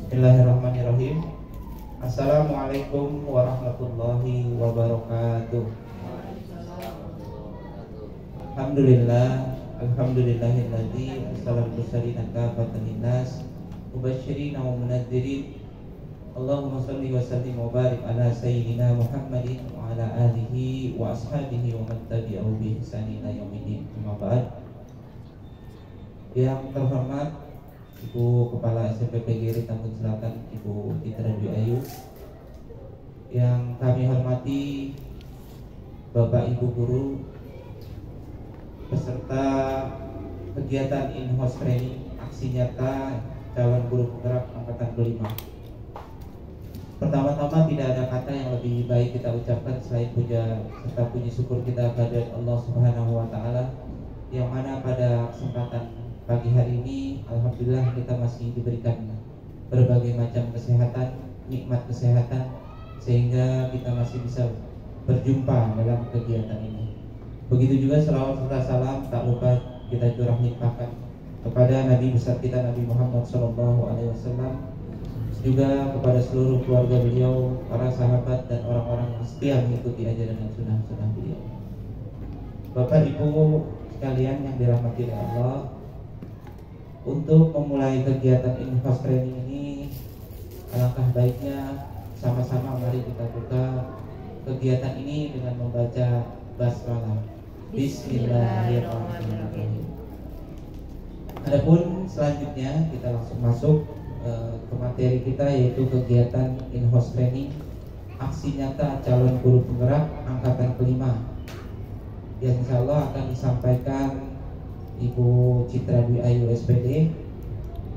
Bismillahirrahmanirrahim. Assalamualaikum warahmatullahi wabarakatuh. Alhamdulillahilladzi arsalal mursalina kafatan linnas mubasysyirin wa munaddzirin. Allahumma shalli wa sallim wa barik ala sayyidina Muhammadin wa ala alihi wa ashabihi wa man tabi'ahu bi ihsanin ila yaumil amma ba'd. Yang terhormat Ibu Kepala SMP PGRI Tambun Selatan, Ibu Citra Dwi Ayu. Yang kami hormati Bapak Ibu guru peserta kegiatan in-house training aksi nyata calon guru penggerak angkatan kelima. Pertama-tama tidak ada kata yang lebih baik kita ucapkan selain puja serta puji syukur kita kepada Allah Subhanahu wa taala, yang mana pada kesempatan pagi hari ini alhamdulillah kita masih diberikan berbagai macam kesehatan, nikmat kesehatan, sehingga kita masih bisa berjumpa dalam kegiatan ini. Begitu juga selawat serta salam tak lupa kita curah limpahkan kepada Nabi besar kita Nabi Muhammad SAW, juga kepada seluruh keluarga beliau, para sahabat dan orang-orang yang setia mengikuti ajaran dan sunnah-sunnah beliau. Bapak Ibu sekalian yang dirahmati oleh Allah, untuk memulai kegiatan in-house training ini, alangkah baiknya sama-sama mari kita buka kegiatan ini dengan membaca basmalah. Bismillahirrahmanirrahim. Adapun selanjutnya kita langsung masuk ke materi kita, yaitu kegiatan in-house training aksi nyata calon guru penggerak angkatan kelima, yang insya Allah akan disampaikan Ibu Citra Dwi Ayu SPD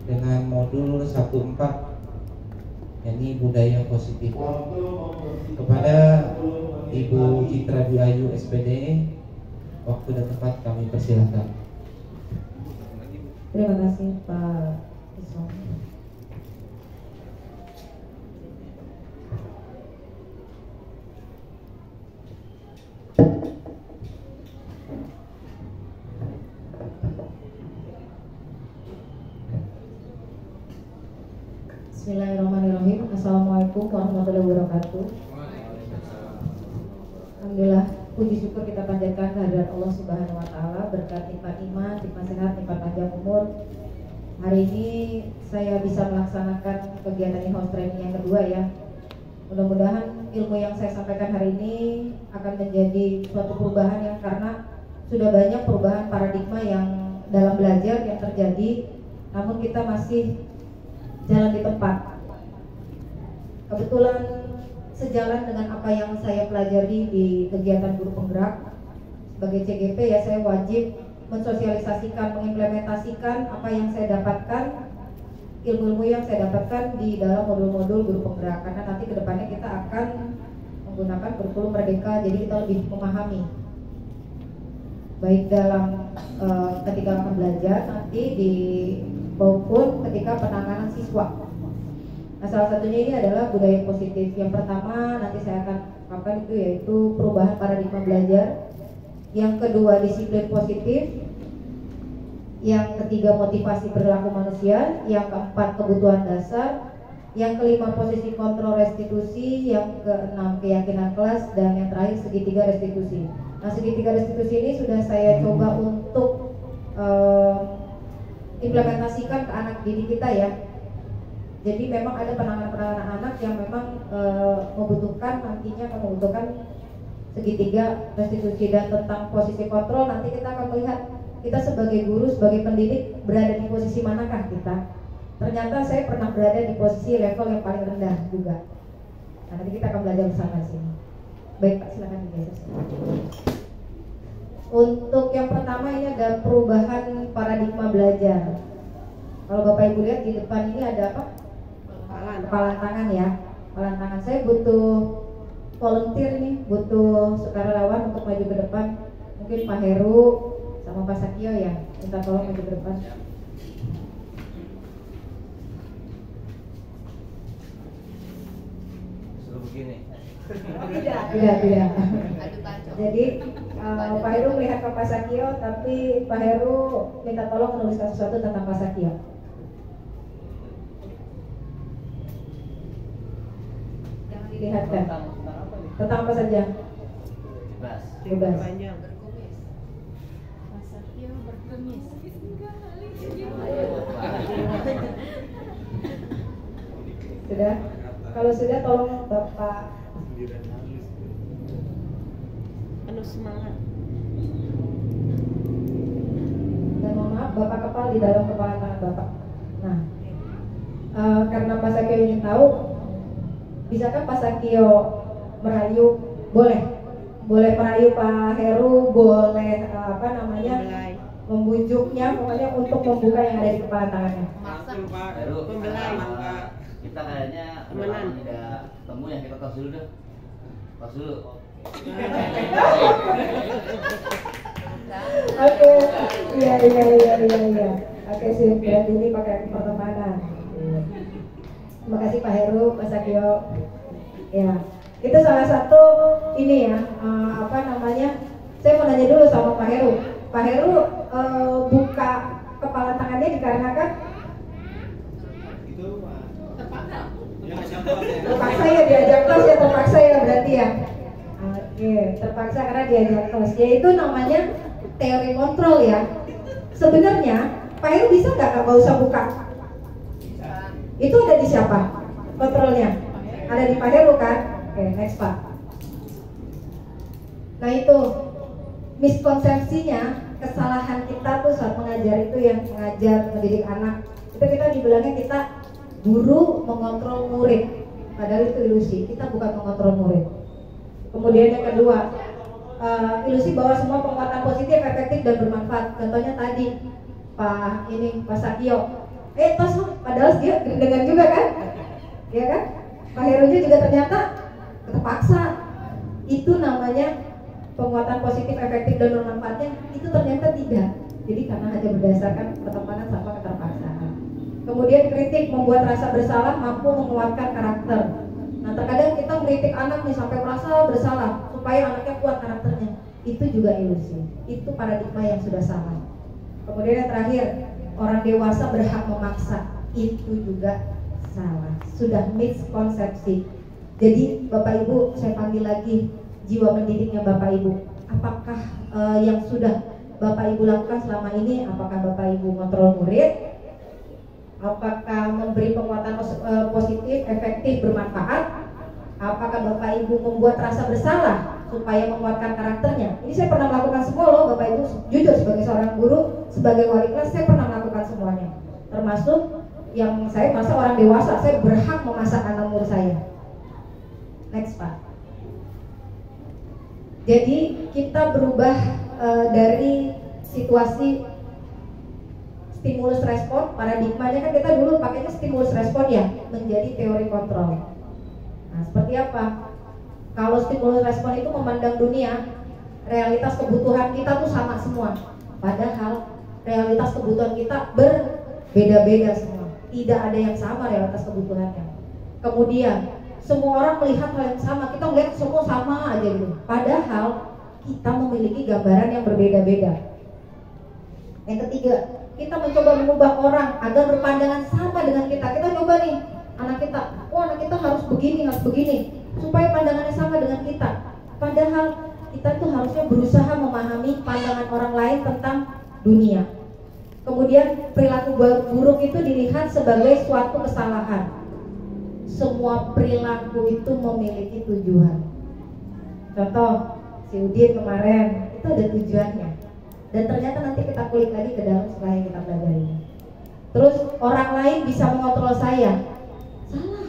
dengan modul 14, yakni budaya positif. Kepada Ibu Citra Dwi Ayu SPD, waktu dan tempat kami persilahkan. Terima kasih Pak Iswan. Bismillahirrahmanirrahim. Assalamualaikum warahmatullahi wabarakatuh. Alhamdulillah, puji syukur kita panjatkan kehadirat Allah Subhanahu wa taala, berkat nikmat iman, nikmat sehat, nikmat panjang umur. Hari ini saya bisa melaksanakan kegiatan in-house training yang kedua ya. Mudah-mudahan ilmu yang saya sampaikan hari ini akan menjadi suatu perubahan ya, karena sudah banyak perubahan paradigma yang dalam belajar yang terjadi, namun kita masih jalan di tempat. Kebetulan sejalan dengan apa yang saya pelajari di kegiatan guru penggerak sebagai CGP ya, saya wajib mensosialisasikan, mengimplementasikan apa yang saya dapatkan, ilmu-ilmu yang saya dapatkan di dalam modul-modul guru penggerak, karena nanti kedepannya kita akan menggunakan kurikulum merdeka, jadi kita lebih memahami baik dalam ketika akan belajar nanti di maupun ketika penanganan siswa. Nah, salah satunya ini adalah budaya positif. Yang pertama nanti saya akan paparkan itu yaitu perubahan paradigma belajar. Yang kedua disiplin positif. Yang ketiga motivasi perilaku manusia. Yang keempat kebutuhan dasar. Yang kelima posisi kontrol restitusi. Yang keenam keyakinan kelas. Dan yang terakhir segitiga restitusi. Nah, segitiga restitusi ini sudah saya coba untuk implementasikan ke anak didik kita ya. Jadi memang ada penanganan anak yang memang nantinya membutuhkan segitiga restitusi. Dan tentang posisi kontrol nanti kita akan melihat kita sebagai guru, sebagai pendidik berada di posisi manakah kita. Ternyata saya pernah berada di posisi level yang paling rendah juga. Nah, nanti kita akan belajar bersama di sini. Baik Pak, silakan digeser. Untuk yang pertama ini ada perubahan paradigma belajar. Kalau Bapak Ibu lihat di depan ini ada apa? Kepalan tangan ya. Kepalan tangan. Saya butuh volunteer nih, butuh sukarelawan untuk maju ke depan. Mungkin Pak Heru sama Pak Sakio ya, minta tolong maju ke depan. Suruh begini. Tidak. Jadi Pak Heru melihat ke Pak Sakio, tapi Pak Heru minta tolong menuliskan sesuatu tentang Pak Sakio. dilihatkan. Tentang apa saja? Bebas. Sudah? Kalau sudah tolong Bapak semangat. Dan mohon maaf, Bapak kepal di dalam kepala tangan Bapak. Nah, karena Pak Sakio ingin tahu, bisakah Pak Sakio merayu? Boleh merayu Pak Heru, boleh membujuknya, pokoknya untuk membuka yang ada di kepala tangannya. Heru, Pembelai. kita kayaknya Temenan. tidak ketemu ya, kita tos dulu deh. Tos dulu. Oke, iya. Oke, sip. Berarti ini pakai pertemanan. Terima kasih Pak Heru, Pak Sakio. Ya, itu salah satu ini ya, saya mau nanya dulu sama Pak Heru. Pak Heru buka kepala tangannya dikarenakan terpaksa ya diajak tos ya, terpaksa ya berarti ya. Oke, terpaksa karena diajak tos. Yaitu namanya teori kontrol ya. Sebenarnya Pak Heru bisa nggak usah buka? Itu ada di siapa? Kontrolnya? Ada di Pak Heru kan? Oke, next Pak. Nah itu miskonsepsinya, kesalahan kita tuh saat mengajar itu yang mengajar, mendidik anak. Itu kita dibilangnya kita guru mengontrol murid. Padahal itu ilusi, kita bukan mengontrol murid. Kemudian yang kedua, ilusi bahwa semua penguatan positif, efektif dan bermanfaat. Contohnya tadi Pak Sakio, tos, padahal dia dengan juga kan, ya kan? Pak Herunya juga ternyata terpaksa. Itu namanya penguatan positif, efektif dan bermanfaatnya itu ternyata tidak. Jadi karena hanya berdasarkan pertemanan sama keterpaksaan. Kemudian kritik membuat rasa bersalah, mampu menguatkan karakter. Nah terkadang kita mengkritik anak nih sampai merasa bersalah supaya anaknya kuat karakternya. Itu juga ilusi. Itu paradigma yang sudah salah. Kemudian yang terakhir, orang dewasa berhak memaksa. Itu juga salah. Sudah miskonsepsi. Jadi Bapak Ibu, saya panggil lagi jiwa pendidiknya Bapak Ibu. Apakah yang sudah Bapak Ibu lakukan selama ini? Apakah Bapak Ibu kontrol murid? Apakah memberi penguatan positif, efektif, bermanfaat? Apakah Bapak Ibu membuat rasa bersalah supaya menguatkan karakternya? Ini saya pernah melakukan semua loh Bapak Ibu. Jujur sebagai seorang guru, sebagai wali kelas, saya pernah melakukan semuanya. Termasuk yang saya merasa orang dewasa, saya berhak memasak anak murid saya. Next Pak. Jadi kita berubah dari situasi stimulus respon, paradigmanya kan kita dulu pakainya stimulus respon ya, menjadi teori kontrol. Nah seperti apa? Kalau stimulus respon itu memandang dunia, realitas kebutuhan kita tuh sama semua. Padahal realitas kebutuhan kita berbeda-beda semua. Tidak ada yang sama realitas kebutuhannya. Kemudian semua orang melihat hal yang sama, kita melihat semua sama aja gitu. Padahal kita memiliki gambaran yang berbeda-beda. Yang ketiga, kita mencoba mengubah orang agar berpandangan sama dengan kita. Kita coba nih, anak kita harus begini, supaya pandangannya sama dengan kita. Padahal kita tuh harusnya berusaha memahami pandangan orang lain tentang dunia. Kemudian perilaku buruk itu dilihat sebagai suatu kesalahan. Semua perilaku itu memiliki tujuan. Contoh, si Udin kemarin itu ada tujuannya. Dan ternyata nanti kita kulik lagi ke dalam setelah yang kita pelajari. Terus orang lain bisa mengontrol saya. Salah.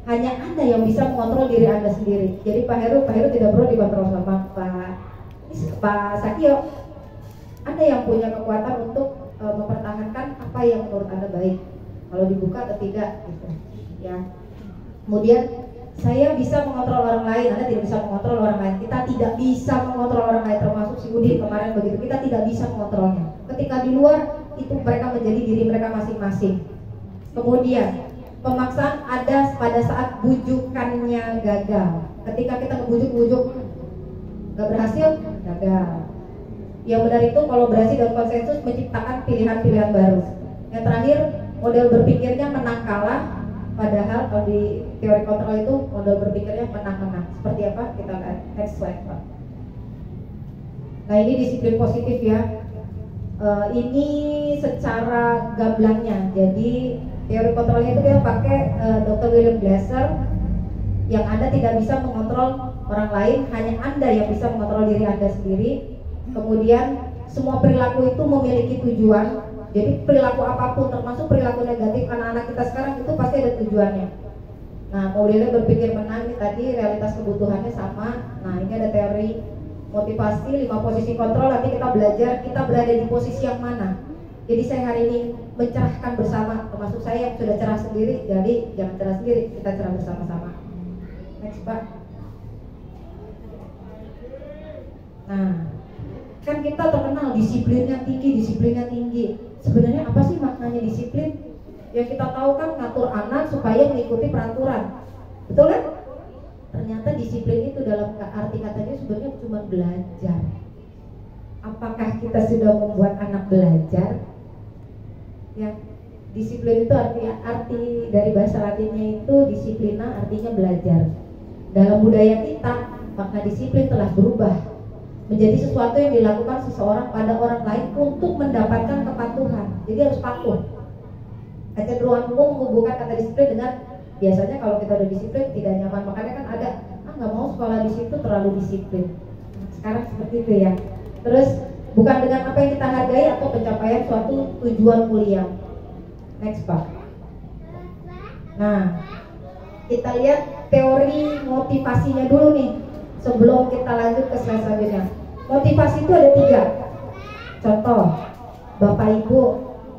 Hanya Anda yang bisa mengontrol diri Anda sendiri. Jadi Pak Heru tidak perlu dikontrol sama Pak Sakio. Anda yang punya kekuatan untuk mempertahankan apa yang menurut Anda baik. Kalau dibuka atau tidak gitu. Ya. Kemudian saya bisa mengontrol orang lain, Anda tidak bisa mengontrol orang lain. Kita tidak bisa mengontrol orang lain, termasuk si Udin kemarin begitu. Kita tidak bisa mengontrolnya. Ketika di luar, itu mereka menjadi diri mereka masing-masing. Kemudian pemaksaan ada pada saat bujukannya gagal. Ketika kita ngebujuk-bujuk nggak berhasil, gagal. Yang benar itu kolaborasi dan konsensus menciptakan pilihan-pilihan baru. Yang terakhir, model berpikirnya menang kalah. Padahal kalau di teori kontrol itu model berpikirnya menang-menang. Seperti apa? Kita lihat next slide, Pak. Nah, ini disiplin positif ya. Ini secara gamblangnya. Jadi teori kontrolnya itu kita pakai Dr. William Glasser, yang Anda tidak bisa mengontrol orang lain, hanya Anda yang bisa mengontrol diri Anda sendiri. Kemudian semua perilaku itu memiliki tujuan. Jadi perilaku apapun, termasuk perilaku negatif anak-anak kita sekarang, itu pasti ada tujuannya. Nah, modelnya berpikir menang ini tadi, realitas kebutuhannya sama. Nah, ini ada teori motivasi, 5 posisi kontrol. Nanti kita belajar kita berada di posisi yang mana. Jadi saya hari ini mencerahkan bersama, termasuk saya yang sudah cerah sendiri. Jadi jangan cerah sendiri, kita cerah bersama-sama. Next, Pak. Nah, kan kita terkenal disiplinnya tinggi. Sebenarnya apa sih maknanya disiplin? Yang kita tahu kan ngatur anak supaya mengikuti peraturan, betul kan? Ternyata disiplin itu dalam arti katanya sebenarnya cuma belajar. Apakah kita sudah membuat anak belajar? Ya, disiplin itu arti dari bahasa Latinnya itu disiplina, artinya belajar. Dalam budaya kita, makna disiplin telah berubah menjadi sesuatu yang dilakukan seseorang pada orang lain untuk mendapatkan kepatuhan. Jadi harus patuh. Kecenderungan umum menghubungkan kata disiplin dengan biasanya kalau kita udah disiplin tidak nyaman. Makanya kan ada nggak mau sekolah di situ terlalu disiplin. Sekarang seperti itu ya. Terus bukan dengan apa yang kita hargai atau pencapaian suatu tujuan mulia. Next, Pak. Nah, kita lihat teori motivasinya dulu nih sebelum kita lanjut ke slide selanjutnya. Motivasi itu ada 3. Contoh, Bapak Ibu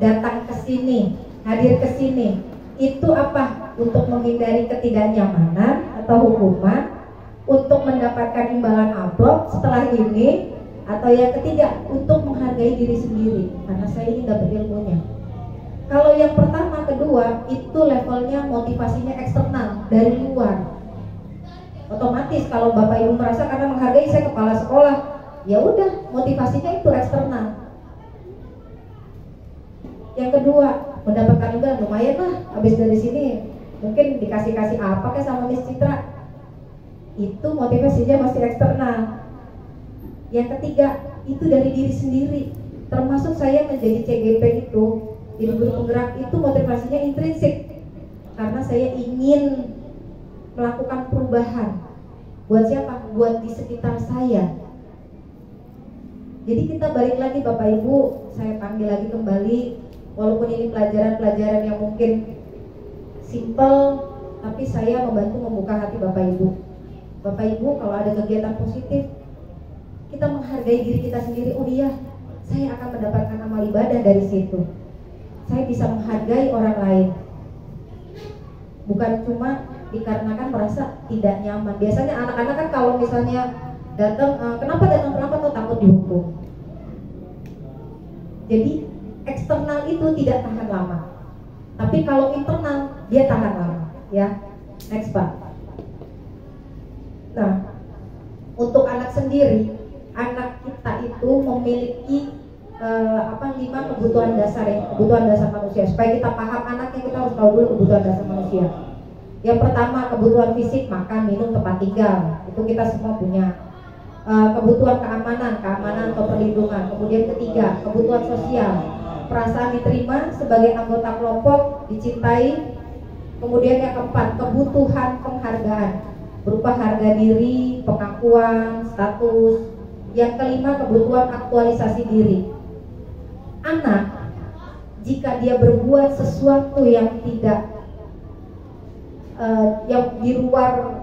datang ke sini, hadir ke sini, itu apa? Untuk menghindari ketidaknyamanan atau hukuman, untuk mendapatkan imbalan amplop setelah ini, atau yang ketiga untuk menghargai diri sendiri karena saya ingin dapat ilmunya. Kalau yang pertama, kedua itu levelnya motivasinya eksternal dari luar. Otomatis kalau Bapak Ibu merasa karena menghargai saya kepala sekolah, ya udah motivasinya itu eksternal. Yang kedua, mendapatkan imbalan lumayan lah, habis dari sini mungkin dikasih apa kayak sama Miss Citra. Itu motivasinya masih eksternal. Yang ketiga, itu dari diri sendiri. Termasuk saya menjadi CGP itu, jadi guru penggerak itu motivasinya intrinsik. Karena saya ingin melakukan perubahan. Buat siapa? Buat di sekitar saya. Jadi kita balik lagi Bapak Ibu, saya panggil lagi kembali. Walaupun ini pelajaran-pelajaran yang mungkin simple, tapi saya membantu membuka hati Bapak Ibu. Bapak Ibu kalau ada kegiatan positif, kita menghargai diri kita sendiri. Oh iya, saya akan mendapatkan amal ibadah dari situ. Saya bisa menghargai orang lain. Bukan cuma dikarenakan merasa tidak nyaman. Biasanya anak-anak kan kalau misalnya datang, kenapa datang terlambat atau takut dihukum. Jadi eksternal itu tidak tahan lama. Tapi kalau internal dia tahan lama, ya. Next, Pak. Nah, untuk anak sendiri, anak kita itu memiliki 5 kebutuhan dasar ya, kebutuhan dasar manusia. Supaya kita paham anaknya, kita harus tahu dulu kebutuhan dasar manusia. Yang pertama, kebutuhan fisik, makan, minum, tempat tinggal. Itu kita semua punya. Kebutuhan keamanan atau perlindungan. Kemudian ketiga, kebutuhan sosial, perasaan diterima sebagai anggota kelompok, dicintai. Kemudian yang keempat, kebutuhan penghargaan berupa harga diri, pengakuan, status. Yang kelima, kebutuhan aktualisasi diri. Anak, jika dia berbuat sesuatu yang tidak yang di luar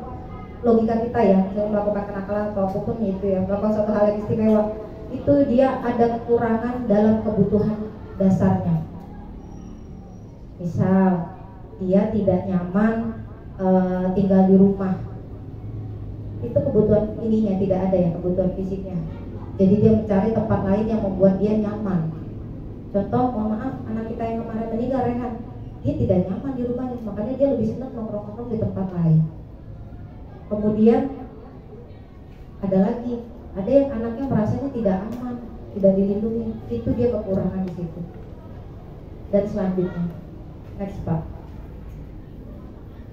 logika kita ya, misalnya melakukan kenakalan atau apapun itu ya, melakukan suatu hal yang istimewa, itu dia ada kekurangan dalam kebutuhan dasarnya. Misal dia tidak nyaman tinggal di rumah, itu kebutuhan ininya tidak ada ya, kebutuhan fisiknya. Jadi dia mencari tempat lain yang membuat dia nyaman. Contoh, mohon maaf, anak kita yang kemarin meninggal, Rehan, dia tidak nyaman di rumahnya, makanya dia lebih senang nongkrong-nongkrong di tempat lain. Kemudian ada lagi, ada yang anaknya merasanya tidak aman, tidak dilindungi, itu dia kekurangan di situ. Dan selanjutnya, next, Pak.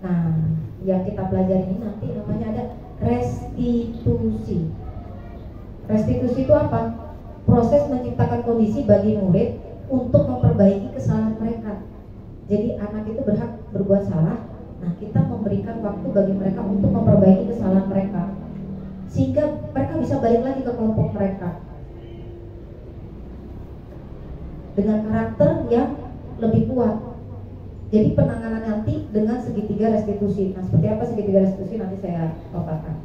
Nah, yang kita pelajari ini nanti namanya ada restitusi. Restitusi itu apa? Proses menciptakan kondisi bagi murid untuk memperbaiki kesalahan mereka. Jadi anak itu berhak berbuat salah. Nah, kita memberikan waktu bagi mereka untuk memperbaiki kesalahan mereka, sehingga mereka bisa balik lagi ke kelompok mereka dengan karakter yang lebih kuat. Jadi penanganan nanti dengan segitiga restitusi. Nah, seperti apa segitiga restitusi nanti saya paparkan.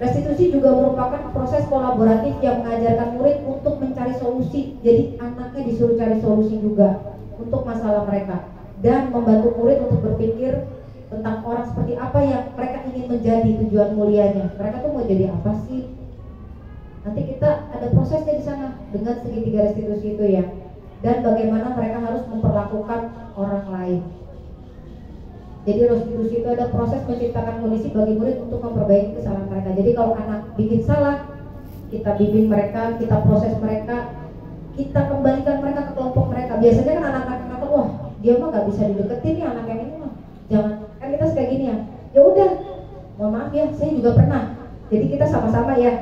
Restitusi juga merupakan proses kolaboratif yang mengajarkan murid untuk mencari solusi. Jadi anaknya disuruh cari solusi juga untuk masalah mereka, dan membantu murid untuk berpikir tentang orang seperti apa yang mereka ingin menjadi, tujuan mulianya. Mereka tuh mau jadi apa sih? Nanti kita ada prosesnya di sana dengan segitiga restitusi itu ya. Dan bagaimana mereka harus memperlakukan orang lain. Jadi restitusi itu ada proses menciptakan kondisi bagi murid untuk memperbaiki kesalahan mereka. Jadi kalau anak bikin salah, kita bimbing mereka, kita proses mereka, kita kembalikan mereka ke kelompok mereka. Biasanya kan anak-anak wah dia mah nggak bisa dideketin nih anak yang ini mah, jangan, kan kita kayak gini ya. Ya udah, mohon maaf ya, saya juga pernah. Jadi kita sama-sama ya.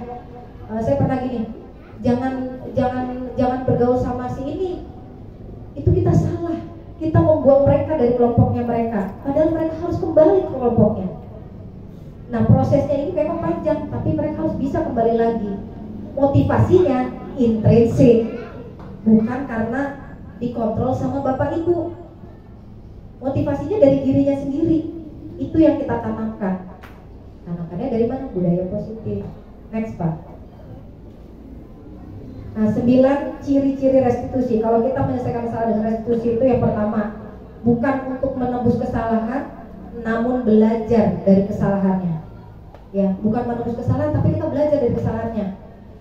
Saya pernah gini, jangan bergaul sama si ini. Itu kita salah. Kita membuang mereka dari kelompoknya mereka, padahal mereka harus kembali ke kelompoknya. Nah, prosesnya ini memang panjang, tapi mereka harus bisa kembali lagi. Motivasinya intrinsik, bukan karena dikontrol sama bapak ibu. Motivasinya dari dirinya sendiri. Itu yang kita tanamkan. Tanamkannya dari mana? Budaya positif. Next, Pak. Nah, 9 ciri-ciri restitusi. Kalau kita menyelesaikan masalah dengan restitusi itu yang pertama, bukan untuk menebus kesalahan, namun belajar dari kesalahannya. Ya, bukan menebus kesalahan, tapi kita belajar dari kesalahannya.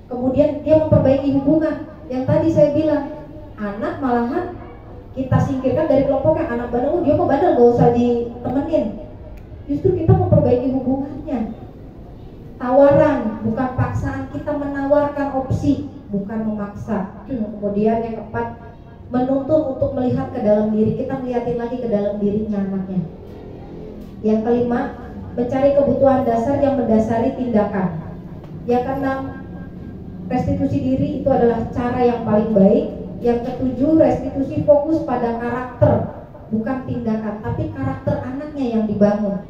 Kemudian dia memperbaiki hubungan. Yang tadi saya bilang, anak malahan kita singkirkan dari kelompoknya. Anak bandel, dia kok bandel, gak usah ditemenin. Justru kita memperbaiki hubungannya. Tawaran, bukan paksaan. Kita menawarkan opsi, bukan memaksa. Kemudian yang keempat, menuntun untuk melihat ke dalam diri. Kita melihatin lagi ke dalam dirinya anaknya. Yang kelima, mencari kebutuhan dasar yang mendasari tindakan. Yang keenam, restitusi diri itu adalah cara yang paling baik. Yang ketujuh, restitusi fokus pada karakter, bukan tindakan, tapi karakter anaknya yang dibangun.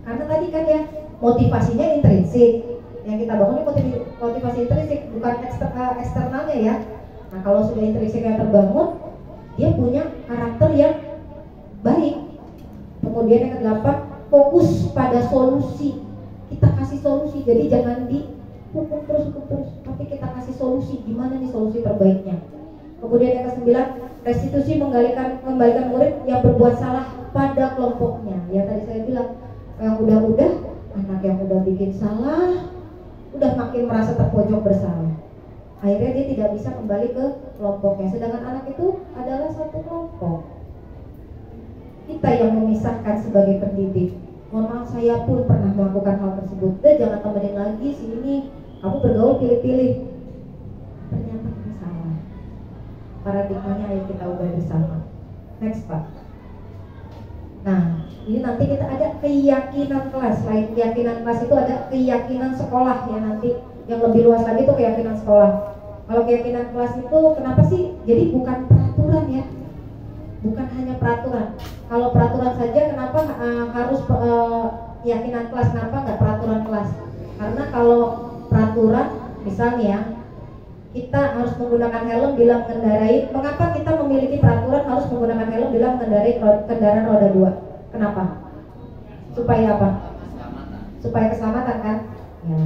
Karena tadi kan ya, motivasinya intrinsik. Yang kita bangun ini motivasi intrinsik, bukan eksternalnya ya. Nah, kalau sudah intrinsik yang terbangun, dia punya karakter yang baik. Kemudian yang kedelapan, fokus pada solusi. Kita kasih solusi, jadi jangan hukum terus, tapi kita kasih solusi. Gimana nih solusi terbaiknya? Kemudian yang kesembilan, restitusi mengembalikan murid yang berbuat salah pada kelompoknya. Ya tadi saya bilang, yang udah anak yang udah bikin salah, udah makin merasa terpojok bersalah. Akhirnya dia tidak bisa kembali ke kelompoknya. Sedangkan anak itu adalah satu kelompok. Kita yang memisahkan sebagai pendidik. Mohon maaf, saya pun pernah melakukan hal tersebut. Jangan temenin lagi si ini, kamu bergaul pilih-pilih. Ternyata kita salah. Paradigmanya ayo kita ubah bersama. Next, Pak. Nah, ini nanti kita ada keyakinan kelas. Selain keyakinan kelas itu ada keyakinan sekolah ya nanti. Yang lebih luas lagi itu keyakinan sekolah. Kalau keyakinan kelas itu kenapa sih? Jadi bukan peraturan ya. Bukan hanya peraturan. Kalau peraturan saja kenapa harus keyakinan kelas? Kenapa nggak peraturan kelas? Karena kalau peraturan misalnya ya, kita harus menggunakan helm bila mengendarai. Mengapa kita memiliki peraturan harus menggunakan helm bila mengendarai kendaraan roda 2? Kenapa? Supaya apa? Supaya keselamatan kan? Ya.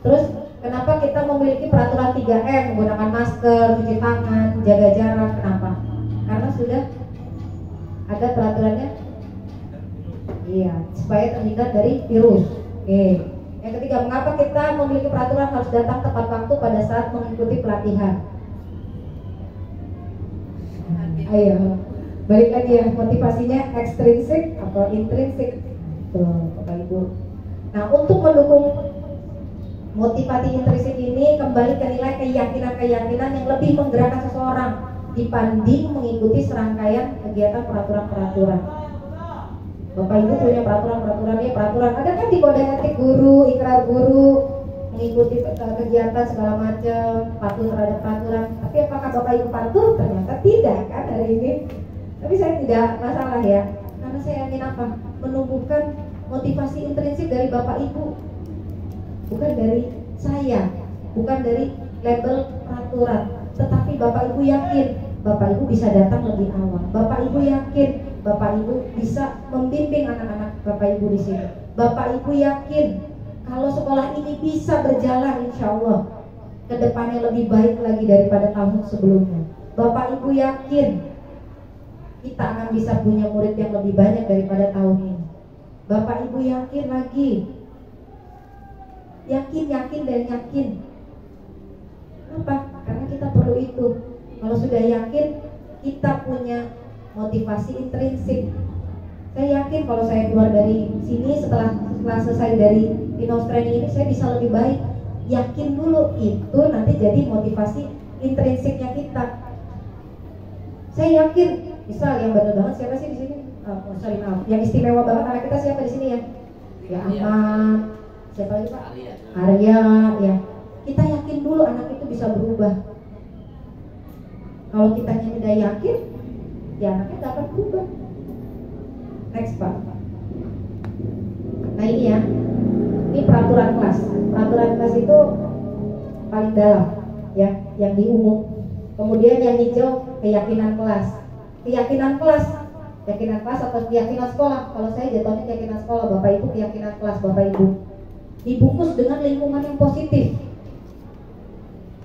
Terus kenapa kita memiliki peraturan 3M, menggunakan masker, cuci tangan, jaga jarak? Kenapa? Karena sudah ada peraturannya. Iya, supaya terhindar dari virus. Oke. Yang ketiga, mengapa kita memiliki peraturan harus datang tepat waktu pada saat mengikuti pelatihan? Ayo, balik lagi ya, motivasinya ekstrinsik atau intrinsik. Tuh, Bapak Ibu. Nah, untuk mendukung motivasi intrinsik ini, kembali ke nilai keyakinan-keyakinan yang lebih menggerakkan seseorang dibanding mengikuti serangkaian kegiatan peraturan-peraturan. Bapak Ibu punya peraturan-peraturannya, peraturan ada kan di kode etik guru, ikrar guru, mengikuti kegiatan segala macam, patuh terhadap peraturan. Tapi apakah Bapak Ibu patuh? Ternyata tidak kan hari ini. Tapi saya tidak masalah ya, karena saya ingin apa? Menumbuhkan motivasi intrinsik dari Bapak Ibu, bukan dari saya, bukan dari label peraturan. Tetapi Bapak Ibu yakin Bapak Ibu bisa datang lebih awal. Bapak Ibu yakin Bapak Ibu bisa membimbing anak-anak Bapak Ibu di sini. Bapak Ibu yakin kalau sekolah ini bisa berjalan, insya Allah ke depannya lebih baik lagi daripada tahun sebelumnya. Bapak Ibu yakin kita akan bisa punya murid yang lebih banyak daripada tahun ini. Bapak Ibu yakin lagi, yakin dan yakin. Kenapa? Karena kita perlu itu. Kalau sudah yakin, kita punya motivasi intrinsik. Saya yakin kalau saya keluar dari sini setelah selesai dari in-house training ini, saya bisa lebih baik. Yakin dulu, itu nanti jadi motivasi intrinsiknya kita. Saya yakin, misal yang benar banget siapa sih di sini? Yang istimewa banget anak kita siapa di sini ya? Ya Ahmad, siapa lagi Pak? Arya, ya. Kita yakin dulu anak itu bisa berubah. Kalau kitanya tidak yakin, ya anaknya tidak akan berubah. Next Pak. Nah ini ya, ini peraturan kelas. Peraturan kelas itu paling dalam, ya, yang di umum. Kemudian yang hijau keyakinan kelas. Keyakinan kelas atau keyakinan sekolah. Kalau saya jatuhnya keyakinan sekolah, Bapak Ibu keyakinan kelas, Bapak Ibu. Dibungkus dengan lingkungan yang positif.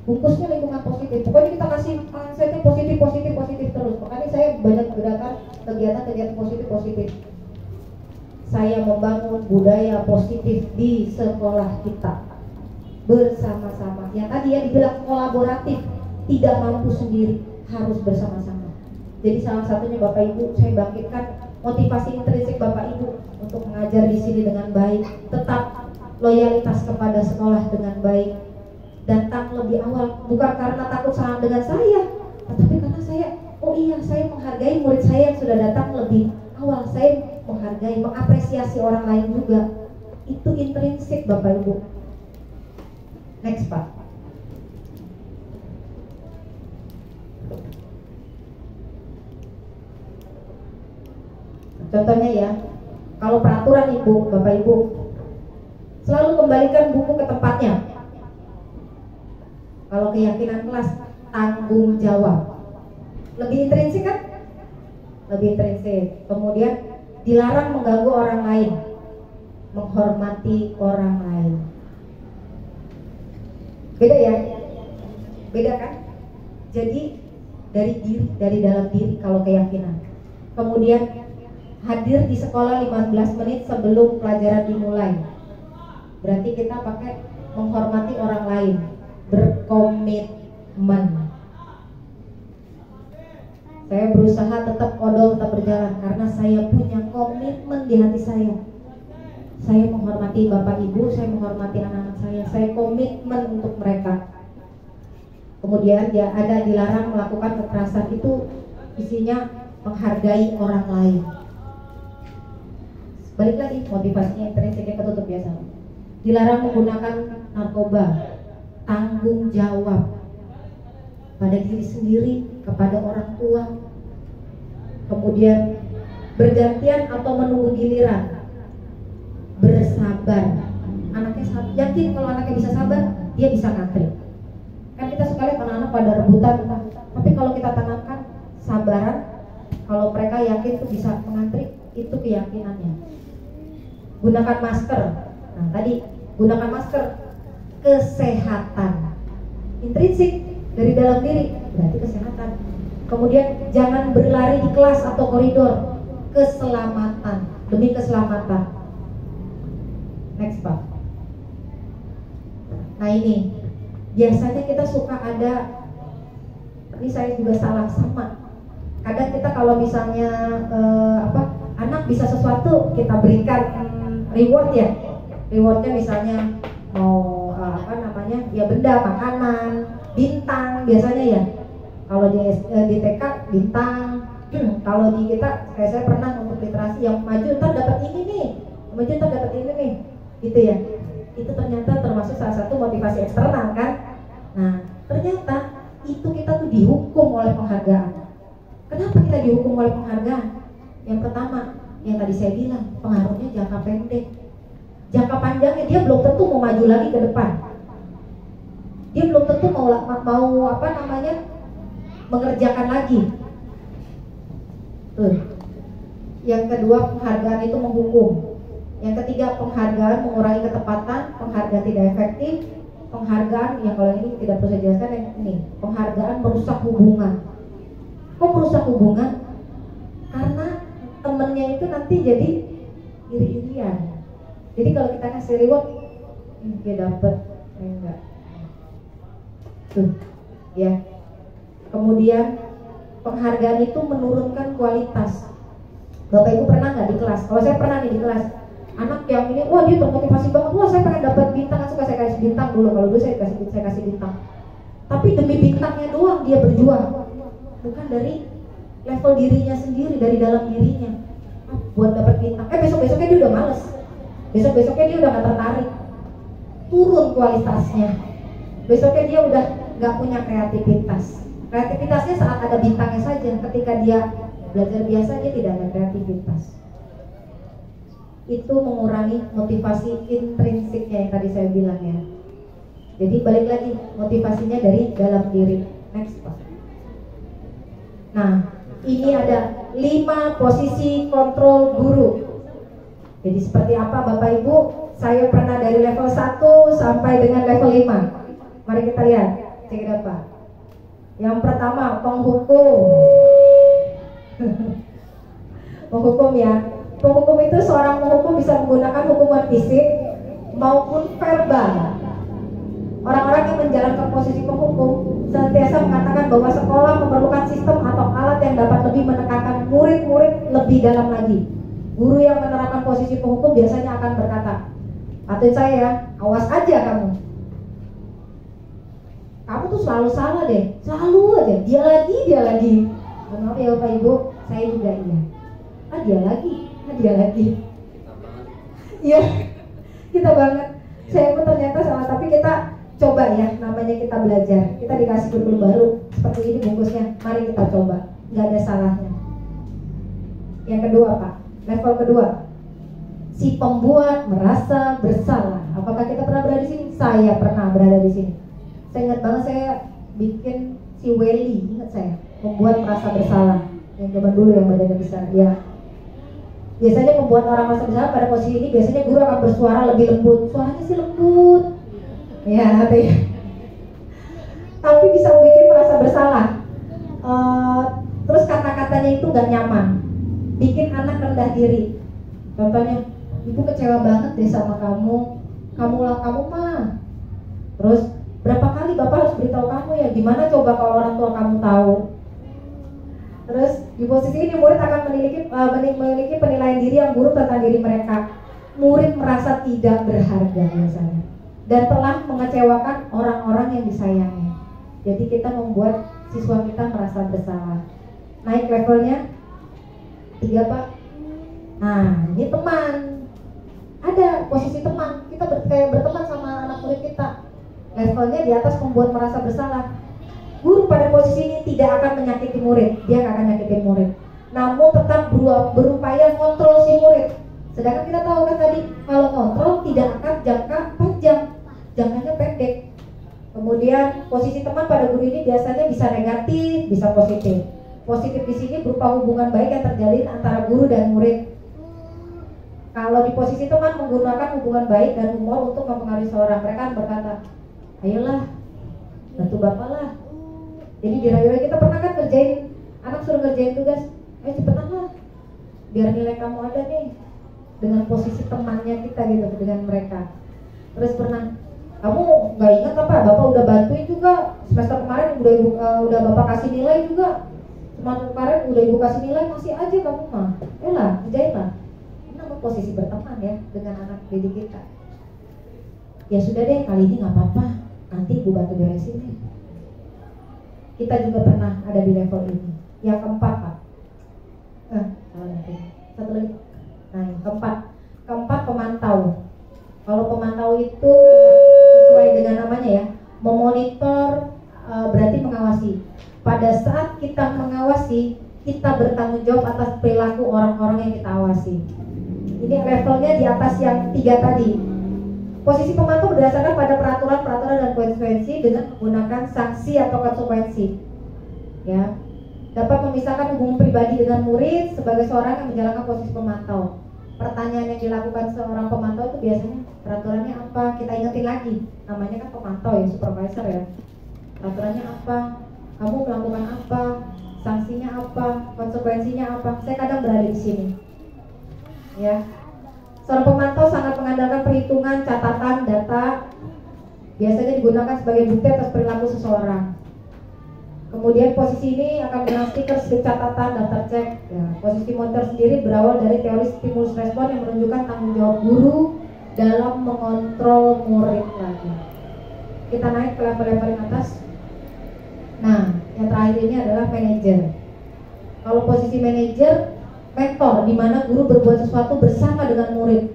Bungkusnya lingkungan positif. Pokoknya kita kasih mindsetnya positif terus. Makanya saya banyak gerakan kegiatan positif. Saya membangun budaya positif di sekolah kita bersama-sama. Yang tadi ya dibilang kolaboratif, tidak mampu sendiri, harus bersama-sama. Jadi salah satunya Bapak Ibu, saya bangkitkan motivasi intrinsik Bapak Ibu untuk mengajar di sini dengan baik, tetap loyalitas kepada sekolah dengan baik, datang lebih awal, bukan karena takut sama dengan saya, tetapi karena saya, saya menghargai murid saya yang sudah datang lebih awal. Saya menghargai, mengapresiasi orang lain juga. Itu intrinsik Bapak Ibu. Next Pak. Contohnya ya, kalau peraturan Ibu, Bapak Ibu, selalu kembalikan buku ke tempatnya. Kalau keyakinan kelas, tanggung jawab. Lebih intrinsik kan? Lebih intrinsik. Kemudian dilarang mengganggu orang lain, menghormati orang lain. Beda ya? Beda kan? Jadi dari dalam diri kalau keyakinan. Kemudian hadir di sekolah 15 menit sebelum pelajaran dimulai. Berarti kita pakai menghormati orang lain, berkomitmen. Saya berusaha tetap odol, tetap berjalan karena saya punya komitmen di hati saya. Saya menghormati Bapak Ibu, saya menghormati anak-anak saya komitmen untuk mereka. Kemudian ya ada dilarang melakukan kekerasan, itu isinya menghargai orang lain. Balik lagi motivasinya intrinsiknya ketutup biasa. Dilarang menggunakan narkoba, tanggung jawab pada diri sendiri, kepada orang tua. Kemudian bergantian atau menunggu giliran, bersabar. Anaknya yakin kalau anaknya bisa sabar, dia bisa ngantri. Kan kita suka lihat anak-anak pada rebutan, tapi kalau kita tanamkan sabaran, kalau mereka yakin tuh bisa mengantri, itu keyakinannya. Gunakan masker. Nah tadi gunakan masker, kesehatan intrinsik dari dalam diri, berarti kesehatan. Kemudian jangan berlari di kelas atau koridor, keselamatan, demi keselamatan. Next Pak. Nah ini biasanya kita suka ada, ini saya juga salah sama. Kadang kita kalau misalnya anak bisa sesuatu, kita berikan reward ya. Rewardnya misalnya mau ya benda, makanan, bintang biasanya ya. Kalau di TK bintang, kalau di kita kayak saya pernah untuk literasi yang maju ntar 5 juta dapat ini nih, gitu ya. Itu ternyata termasuk salah satu motivasi eksternal kan. Nah, ternyata itu kita tuh dihukum oleh penghargaan. Kenapa kita dihukum oleh penghargaan? Yang pertama, yang tadi saya bilang, pengaruhnya jangka pendek. Jangka panjangnya dia belum tentu mau maju lagi ke depan. Dia belum tentu mau mengerjakan lagi. Tuh. Yang kedua, penghargaan itu menghukum. Yang ketiga, penghargaan mengurangi ketepatan, penghargaan tidak efektif, penghargaan yang kalau ini tidak perlu saya jelaskan, yang ini penghargaan merusak hubungan. Kok merusak hubungan? Karena temennya itu nanti jadi iri-irian. Jadi kalau kita kasih reward, dia dapat, enggak. Tuh, ya. Kemudian penghargaan itu menurunkan kualitas. Bapak Ibu pernah nggak di kelas? Kalau saya pernah nih di kelas, anak yang ini, wah dia termotivasi banget, wah saya pengen dapat bintang, kan suka saya kasih bintang dulu. Kalau dulu saya kasih bintang. Tapi demi bintangnya doang dia berjuang, bukan dari level dirinya sendiri, dari dalam dirinya. Buat dapat bintang, besok-besoknya dia udah males, besok-besoknya dia udah nggak tertarik, turun kualitasnya. Besoknya dia udah nggak punya kreativitas. Kreativitasnya saat ada bintangnya saja. Ketika dia belajar biasa, dia tidak ada kreativitas. Itu mengurangi motivasi intrinsiknya yang tadi saya bilang ya. Jadi balik lagi, motivasinya dari dalam diri. Next Pak. Nah, ini ada 5 posisi kontrol guru. Jadi seperti apa Bapak Ibu? Saya pernah dari level 1 sampai dengan level 5. Mari kita lihat, cek it out Pak. Yang pertama, penghukum. Penghukum ya. Penghukum itu seorang penghukum bisa menggunakan hukuman fisik maupun verbal. Orang-orang yang menjalankan posisi penghukum senantiasa mengatakan bahwa sekolah memerlukan sistem atau alat yang dapat lebih menekankan murid-murid lebih dalam lagi. Guru yang menerapkan posisi penghukum biasanya akan berkata, "Patuhin saya ya, awas aja kamu. Kamu tuh selalu salah deh, selalu aja, dia lagi. Maaf ya Bapak Ibu, saya juga iya. Dia lagi. Iya, kita banget. Saya pun ternyata salah, tapi kita coba ya, namanya kita belajar. Kita dikasih kurikulum baru, seperti ini bungkusnya, mari kita coba. Nggak ada salahnya. Yang kedua Pak, level kedua, si pembuat merasa bersalah. Apakah kita pernah berada di sini? Saya pernah berada di sini. Saya ingat banget saya bikin si Welly, ingat saya, membuat merasa bersalah. Yang zaman dulu yang badannya besar, ya. Biasanya membuat orang merasa bersalah pada posisi ini biasanya guru akan bersuara lebih lembut. Suaranya sih lembut, ya, tapi bisa bikin merasa bersalah. Terus kata-katanya itu gak nyaman, bikin anak rendah diri. Contohnya, ibu kecewa banget deh sama kamu mah. Terus berapa kali bapak harus beritahu kamu ya, gimana coba kalau orang tua kamu tahu. Terus di posisi ini murid akan memiliki penilaian diri yang buruk tentang diri mereka. Murid merasa tidak berharga biasanya dan telah mengecewakan orang-orang yang disayangi. Jadi kita membuat siswa kita merasa bersalah. Naik levelnya 3 Pak. Nah ini teman. Ada posisi teman. Kita kayak berteman sama anak murid kita. Levelnya di atas membuat merasa bersalah. Guru pada posisi ini tidak akan menyakiti murid, dia nggak akan nyakitin murid, namun tetap berupaya kontrol si murid. Sedangkan kita tahu kan tadi, kalau kontrol tidak akan jangka panjang, jangkanya pendek. Kemudian posisi teman pada guru ini biasanya bisa negatif, bisa positif. Positif di sini berupa hubungan baik yang terjalin antara guru dan murid. Kalau di posisi teman menggunakan hubungan baik dan humor untuk mempengaruhi seorang, mereka berkata, ayolah, bantu bapak lah. Jadi dirayu-rayu. Kita pernah kan ngerjain, anak suruh ngerjain tugas, cepetan lah, biar nilai kamu ada nih. Dengan posisi temannya kita gitu, dengan mereka. Terus pernah, kamu nggak ingat apa? Bapak udah bantuin juga semester kemarin, udah bapak kasih nilai juga. Semester kemarin udah ibu kasih nilai, masih aja kamu mah. Lah, kerjain lah. Ini namanya posisi berteman ya dengan anak didik kita. Ya sudah deh, kali ini nggak apa-apa. Nanti ibu bantu beresin deh. Kita juga pernah ada di level ini. Yang keempat Pak. Satu lagi. Nah yang keempat pemantau. Kalau pemantau itu sesuai dengan namanya ya, memonitor, berarti mengawasi. Pada saat kita mengawasi, kita bertanggung jawab atas perilaku orang-orang yang kita awasi. Ini levelnya di atas yang 3 tadi. Posisi pemantau berdasarkan pada peraturan-peraturan dan konsekuensi dengan menggunakan sanksi atau konsekuensi. Ya, dapat memisahkan hubungan pribadi dengan murid sebagai seorang yang menjalankan posisi pemantau. Pertanyaan yang dilakukan seorang pemantau itu biasanya peraturannya apa? Kita ingetin lagi, namanya kan pemantau ya, supervisor ya. Peraturannya apa? Kamu melakukan apa? Sanksinya apa? Konsekuensinya apa? Saya kadang berada di sini. Ya, seorang pemantau sangat mengandalkan perhitungan, catatan, data. Biasanya digunakan sebagai bukti atas perilaku seseorang. Kemudian posisi ini akan dengan stiker, slip catatan, daftar cek. Ya, posisi monitor sendiri berawal dari teori stimulus respon yang menunjukkan tanggung jawab guru dalam mengontrol murid lagi. Kita naik ke level yang paling atas. Nah, yang terakhir ini adalah manajer. Kalau posisi manajer, mentor, di mana guru berbuat sesuatu bersama dengan murid.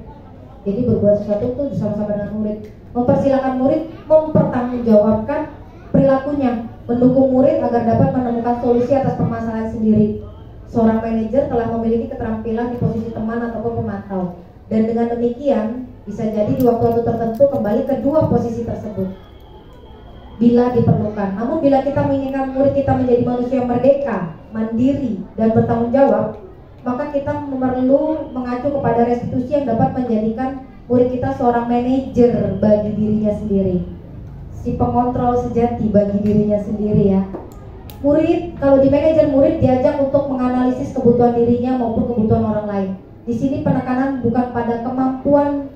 Jadi berbuat sesuatu itu bersama-sama dengan murid. Mempersilahkan murid mempertanggungjawabkan perilakunya, mendukung murid agar dapat menemukan solusi atas permasalahan sendiri. Seorang manajer telah memiliki keterampilan di posisi teman ataupun pemantau. Dan dengan demikian, bisa jadi di waktu-waktu tertentu kembali ke dua posisi tersebut bila diperlukan. Namun bila kita menginginkan murid kita menjadi manusia yang merdeka, mandiri, dan bertanggung jawab, maka kita perlu mengacu kepada restitusi yang dapat menjadikan murid kita seorang manajer bagi dirinya sendiri, si pengontrol sejati bagi dirinya sendiri ya. Murid, kalau di manajer, murid diajak untuk menganalisis kebutuhan dirinya maupun kebutuhan orang lain. Di sini penekanan bukan pada kemampuan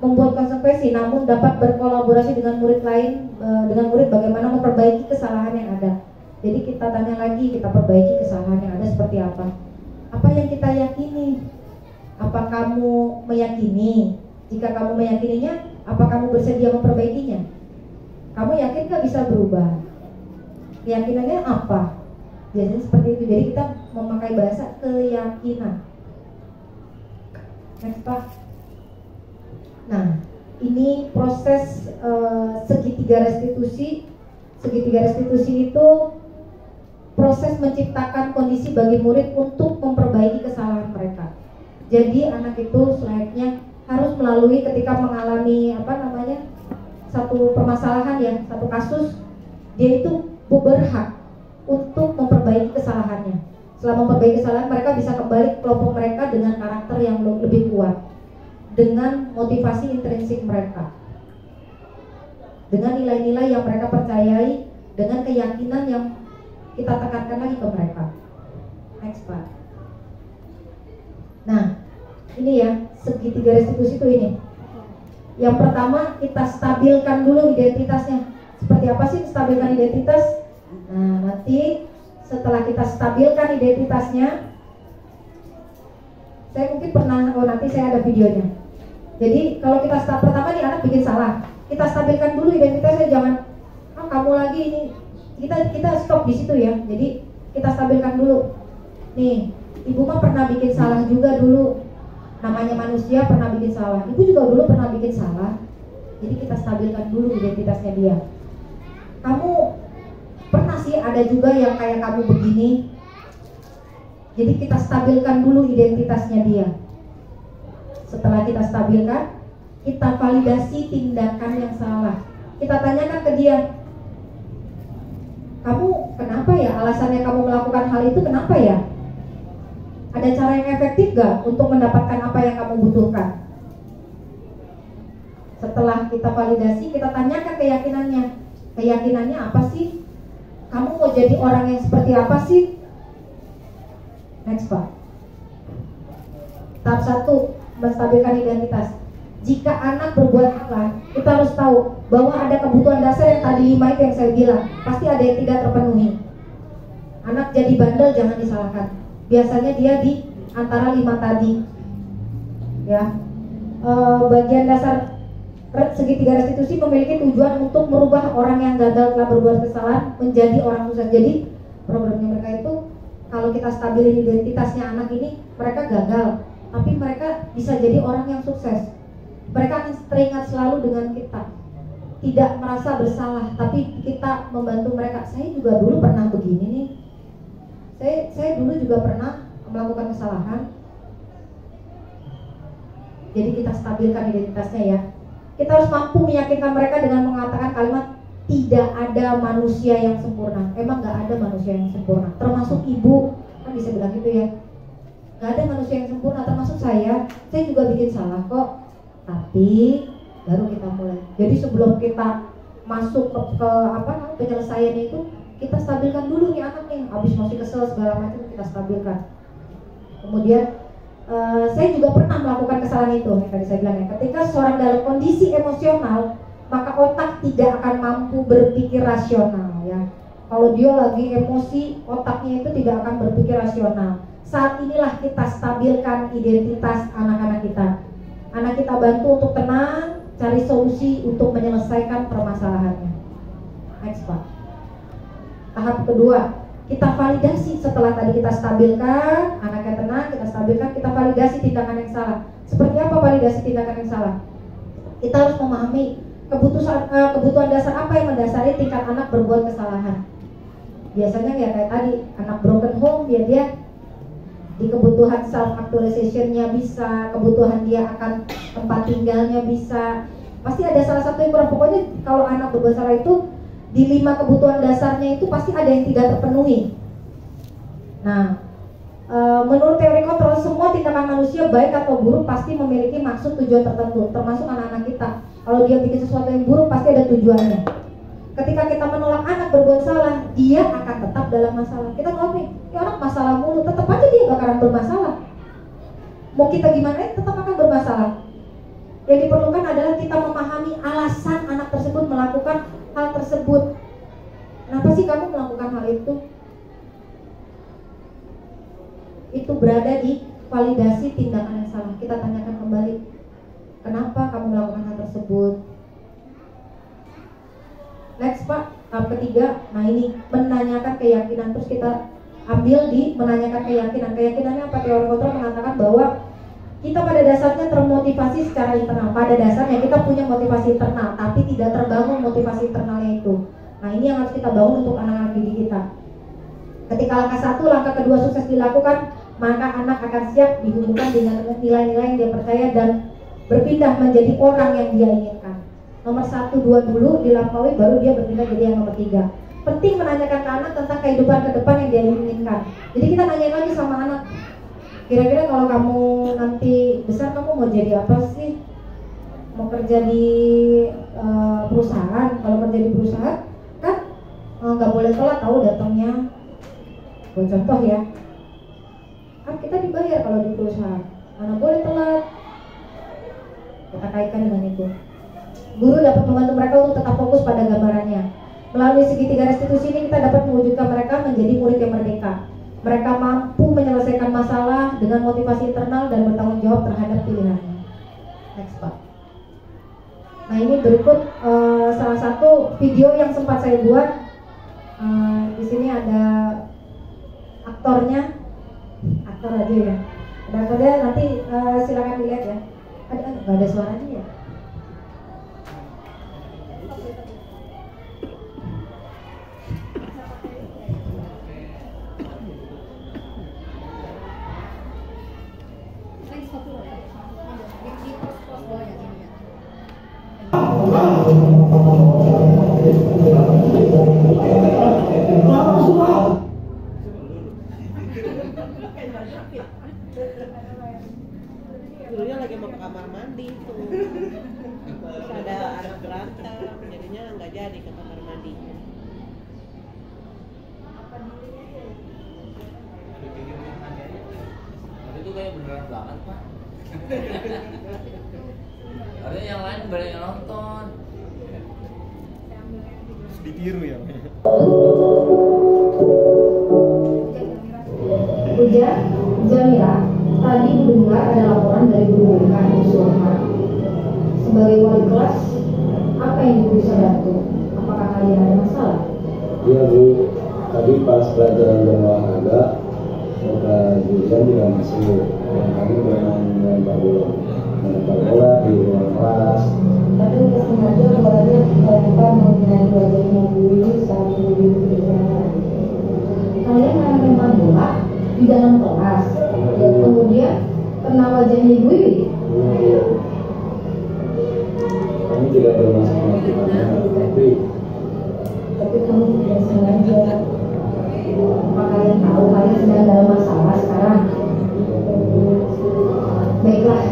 membuat konsekuensi, namun dapat berkolaborasi dengan murid lain, dengan murid bagaimana memperbaiki kesalahan yang ada. Jadi kita tanya lagi, kita perbaiki kesalahan yang ada seperti apa. Apa yang kita yakini? Apa kamu meyakini? Jika kamu meyakininya, apa kamu bersedia memperbaikinya? Kamu yakin gak bisa berubah? Keyakinannya apa? Biasanya seperti itu. Jadi kita memakai bahasa keyakinan. Next Pak. Nah, ini proses segitiga restitusi. Segitiga restitusi itu proses menciptakan kondisi bagi murid untuk memperbaiki kesalahan mereka. Jadi anak itu selayaknya harus melalui ketika mengalami satu permasalahan ya, satu kasus, dia itu berhak untuk memperbaiki kesalahannya. Setelah memperbaiki kesalahan, mereka bisa kembali ke kelompok mereka dengan karakter yang lebih kuat, dengan motivasi intrinsik mereka, dengan nilai-nilai yang mereka percayai, dengan keyakinan yang kita tekankan lagi ke mereka. Next Pak. Nah, ini ya, segitiga restitusi itu ini. Yang pertama, kita stabilkan dulu identitasnya. Seperti apa sih stabilkan identitas? Nah, nanti setelah kita stabilkan identitasnya, saya mungkin pernah, nanti saya ada videonya. Jadi kalau kita pertama nih anak bikin salah, kita stabilkan dulu identitasnya, jangan kamu lagi ini. Kita stop di situ ya. Jadi kita stabilkan dulu. Nih, ibu mah pernah bikin salah juga dulu. Namanya manusia pernah bikin salah. Ibu juga dulu pernah bikin salah. Jadi kita stabilkan dulu identitasnya dia. Kamu pernah sih ada juga yang kayak kamu begini. Jadi kita stabilkan dulu identitasnya dia. Setelah kita stabilkan, kita validasi tindakan yang salah. Kita tanyakan ke dia, kamu kenapa ya, alasannya kamu melakukan hal itu kenapa ya? Ada cara yang efektif gak untuk mendapatkan apa yang kamu butuhkan? Setelah kita validasi, kita tanyakan keyakinannya. Keyakinannya apa sih? Kamu mau jadi orang yang seperti apa sih? Next Pak. Tahap 1, menstabilkan identitas. Jika anak berbuat salah, kita harus tahu bahwa ada kebutuhan dasar yang tadi 5 itu yang saya bilang, pasti ada yang tidak terpenuhi. Anak jadi bandel jangan disalahkan. Biasanya dia di antara 5 tadi. Ya, bagian dasar segitiga restitusi memiliki tujuan untuk merubah orang yang gagal telah berbuat kesalahan menjadi orang sukses. Jadi programnya mereka itu, kalau kita stabilin identitasnya anak ini, mereka gagal, tapi mereka bisa jadi orang yang sukses. Mereka akan teringat selalu dengan kita, tidak merasa bersalah, tapi kita membantu mereka. Saya juga dulu pernah begini nih, saya dulu juga pernah melakukan kesalahan. Jadi kita stabilkan identitasnya ya. Kita harus mampu meyakinkan mereka dengan mengatakan kalimat tidak ada manusia yang sempurna. Emang nggak ada manusia yang sempurna, termasuk ibu kan bisa bilang gitu ya. Nggak ada manusia yang sempurna, termasuk saya juga bikin salah kok. Tapi baru kita mulai. Jadi sebelum kita masuk ke penyelesaian itu, kita stabilkan dulu nih anak nih. Habis masih kesel segala macam kita stabilkan. Kemudian saya juga pernah melakukan kesalahan itu yang tadi saya bilang ya. Ketika seorang dalam kondisi emosional, maka otak tidak akan mampu berpikir rasional ya. Kalau dia lagi emosi, otaknya itu tidak akan berpikir rasional. Saat inilah kita stabilkan identitas anak-anak kita. Anak kita bantu untuk tenang, cari solusi untuk menyelesaikan permasalahannya. Next Pak. Tahap kedua, kita validasi. Setelah tadi kita stabilkan, anaknya tenang, kita stabilkan, kita validasi tindakan yang salah. Seperti apa validasi tindakan yang salah? Kita harus memahami kebutuhan dasar apa yang mendasari tingkat anak berbuat kesalahan. Biasanya ya kayak tadi, anak broken home, dia di kebutuhan self actualization-nya bisa, kebutuhan dia akan tempat tinggalnya bisa. Pasti ada salah satu yang kurang. Pokoknya kalau anak berbuat salah itu di 5 kebutuhan dasarnya itu pasti ada yang tidak terpenuhi. Nah, menurut teori kontrol, semua tindakan manusia baik atau buruk pasti memiliki maksud tujuan tertentu, termasuk anak-anak kita. Kalau dia bikin sesuatu yang buruk pasti ada tujuannya. Ketika kita menolak anak berbuat salah, dia akan tetap dalam masalah. Kita nolak nih, ya anak masalah mulu, tetap aja dia bakalan bermasalah. Mau kita gimana, tetap akan bermasalah. Yang diperlukan adalah kita memahami alasan anak tersebut melakukan hal tersebut. Kenapa sih kamu melakukan hal itu? Itu berada di validasi tindakan yang salah. Kita tanyakan kembali, kenapa kamu melakukan hal tersebut? Next Pak, tahap ketiga. Nah ini menanyakan keyakinan. Terus kita ambil di menanyakan keyakinan. Keyakinannya apa? Teori kontrol mengatakan bahwa kita pada dasarnya termotivasi secara internal. Pada dasarnya kita punya motivasi internal, tapi tidak terbangun motivasi internalnya itu. Nah ini yang harus kita bangun untuk anak-anak didik kita. Ketika langkah 1, langkah kedua sukses dilakukan, maka anak akan siap dihubungkan dengan nilai-nilai yang dia percaya dan berpindah menjadi orang yang dia inginkan. Nomor 1, 2 dulu dilampaui, baru dia berpindah jadi yang nomor 3. Penting menanyakan ke anak tentang kehidupan ke depan yang dia inginkan. Jadi kita nanya lagi sama anak, kira-kira kalau kamu nanti besar kamu mau jadi apa sih? Mau kerja di perusahaan? Kalau kerja di perusahaan kan nggak boleh telat tahu datangnya. Buat contoh ya, kan kita dibayar kalau di perusahaan, mana boleh telat. Kita kaitkan dengan itu. Guru dapat membantu mereka untuk tetap fokus pada gambarannya. Melalui segitiga restitusi ini kita dapat mewujudkan mereka menjadi murid yang merdeka. Mereka mampu menyelesaikan masalah dengan motivasi internal dan bertanggung jawab terhadap pilihannya. Next Pak. Nah ini berikut salah satu video yang sempat saya buat. Di sini ada aktornya, aktor aja ya. Ada aktornya, nanti silakan dilihat ya. Nggak ada suaranya ya. Dulunya lagi mau ke kamar mandi tuh, terus ada anak berantem, jadinya nggak jadi ke kamar mandi. Itu kayak beneran banget Pak. Ada yang lain banyak yang nonton. Ditiru ya. Ujar, Jamila, tadi mendengar ada laporan dari guru BK Suha. Sebagai wali kelas, apa yang ibu bisa bantu? Apakah kalian ada masalah? Iya Bu, tadi pas pelajaran berolahraga, maka jurusan tidak masuk. Dan kami memang ayahnya Ibu Wiwi? Kami tidak bermasalah gimana, Tapi kamu tidak sengaja. Apa kalian tahu kalian sedang dalam masalah sekarang? Baiklah,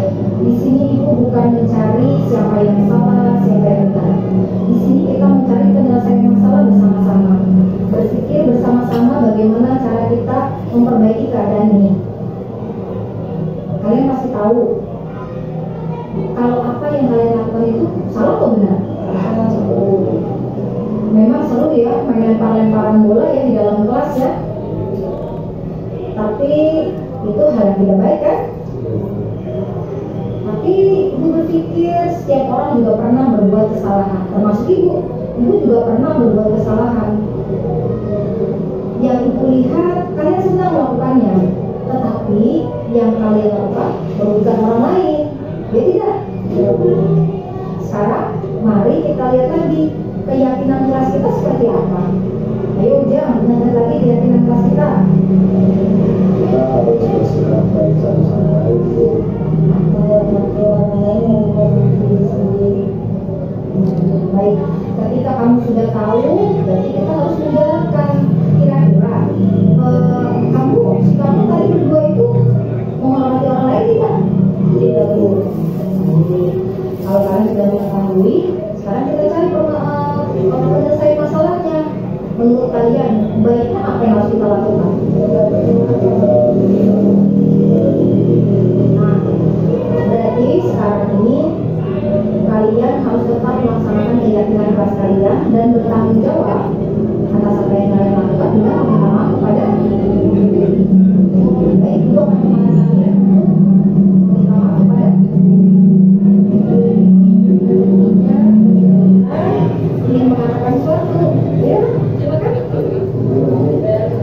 di sini Ibu bukan mencari siapa yang salah, siapa yang benar. Di sini kita mencari penyelesaian masalah bersama-sama. Berpikir bersama-sama bagaimana cara kita memperbaiki keadaan ini. Kalian pasti tahu kalau apa yang kalian lakukan itu salah atau benar? Memang seru ya main lempar-lemparan bola ya di dalam kelas ya. Tapi itu hal yang tidak baik kan? Tapi Ibu berpikir setiap orang juga pernah berbuat kesalahan, termasuk Ibu. Ibu juga pernah berbuat kesalahan. Yang Ibu lihat kalian senang melakukannya, tetapi yang kalian lakukan merugikan orang lain. Ya tidak? Sekarang mari kita lihat lagi keyakinan kelas kita seperti apa. Ayo Ujang, lihat lagi keyakinan kelas kita. kita harus bersikap baik satu sama lain. Baik, ketika kamu sudah tahu, berarti kita harus menjalankan. Kira-kira kamu sikapnya tadi berdua itu menghormati orang lain tidak? Tidak Bu. Kalau kalian sudah mengetahui, sekarang kita cari penyelesaian masalahnya. Menurut kalian, baiknya apa yang harus kita lakukan? Nah, berarti sekarang ini kalian harus tetap melaksanakan keyakinan kelas kalian dan bertanggung jawab atas apa yang kalian lakukan dengan meminta maaf kepada baik itu akan meminta maaf kepada ingin mengatakan sesuatu ya silakan.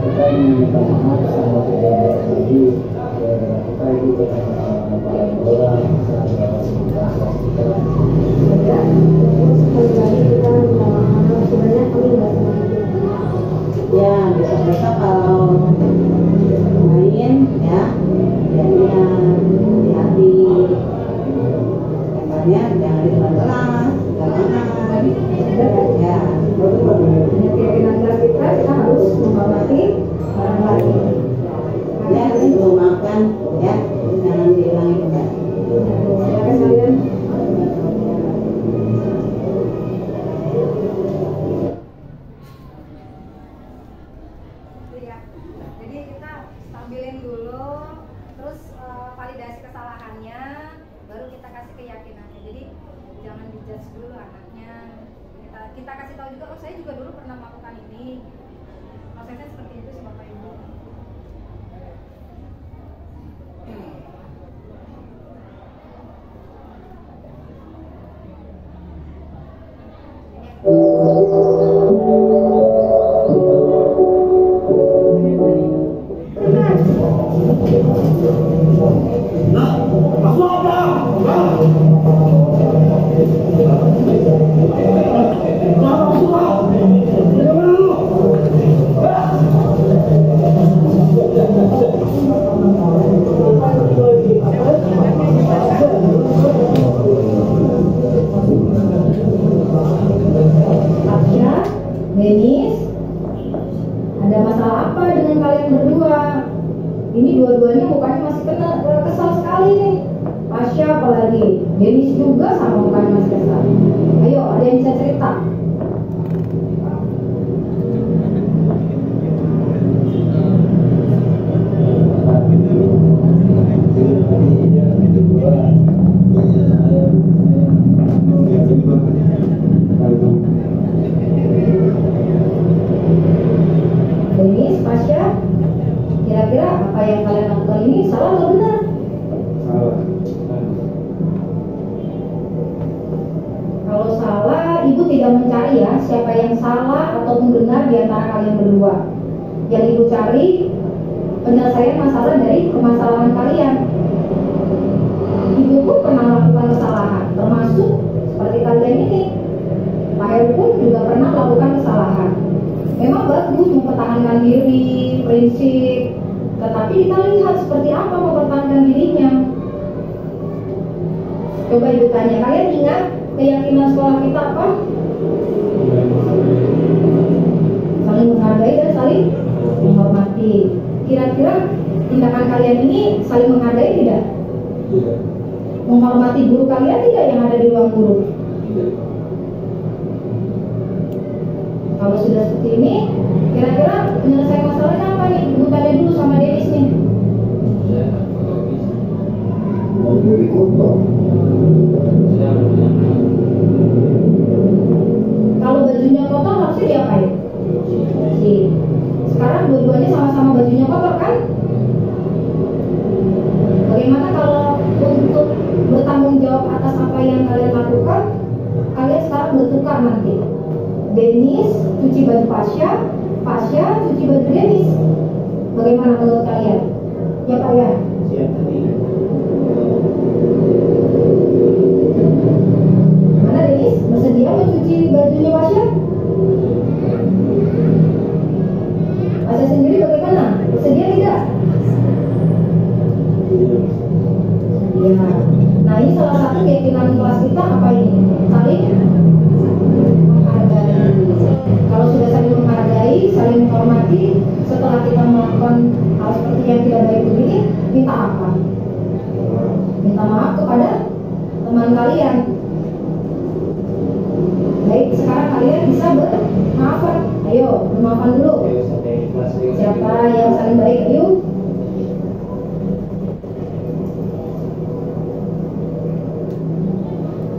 Kita meminta maaf sama kejadian tadi. Kita itu lemparan bola, Ya, sekali lagi kita minta maaf. Sebenarnya kami nggak sengaja. Ya, besok-besok kalau main ya, jadinya hati-hati. Lemparnya jangan di depan kelas, jangan. Ya, Dengan keyakinan kelas kita harus menghormati orang lain. ya itu maafkan ya, jangan diulangi kembali. Silakan kalian. Ya, jadi kita stabilin dulu, terus validasi kesalahannya, baru kita kasih keyakinannya. Jadi jangan dijudge dulu anaknya. Kita kasih tahu juga, oh saya juga dulu pernah melakukan ini. Prosesnya seperti itu sih Bapak Ibu. Tasya, Denis, ada masalah apa dengan kalian berdua? Ini dua-duanya mukanya masih kesal sekali nih. Tasya apalagi, Denis juga sama mukanya masih kesal. Ayo, ada yang bisa cerita? Denis, Tasya, kira-kira apa yang kalian lakukan ini salah atau benar? Salah. Kalau salah, ibu tidak mencari ya siapa yang salah ataupun benar di antara kalian berdua. Yang ibu cari penyelesaian masalah dari permasalahan kalian. Ibu pun pernah melakukan kesalahan, termasuk seperti kalian ini. Pak Heru pun juga pernah melakukan kesalahan. Memang bagus mempertahankan diri, prinsip, tetapi kita lihat seperti apa mempertahankan dirinya. Coba Ibu tanya, kalian ingat keyakinan sekolah kita apa? Saling menghargai dan saling menghormati. Kira-kira tindakan kalian ini saling menghargai tidak? Tidak. Menghormati guru kalian tidak yang ada di ruang guru? Tidak. Kalau sudah seperti ini, kira-kira penyelesaian masalahnya apa nih? Ibu tanya dulu sama Denis nih. Mau beli kotor. Kalau bajunya kotor harusnya diapain? Bersih. Sekarang dua-duanya sama-sama bajunya kotor kan? Bagaimana kalau untuk bertanggung jawab atas apa yang kalian lakukan, kalian sekarang bertukar nanti. Denis cuci baju Pasha, Pasha cuci baju Denis. Bagaimana menurut kalian? Ya Pak ya? Siap tadi. Mana Denis? Bersedia mencuci bajunya Pasha? Pasha sendiri bagaimana? Bersedia tidak? Ya. Nah ini salah satu keyakinan kelas kita apa ini? Saling menghargai. Kalau sudah saling menghargai, saling menghormati, setelah kita melakukan hal seperti yang tidak baik begini, minta apa? Minta maaf kepada teman kalian. Baik, sekarang kalian bisa bermaafan. Ayo, bermaafan dulu. Ayo sampai kelas ayo. Siapa yang saling baik? Ayo.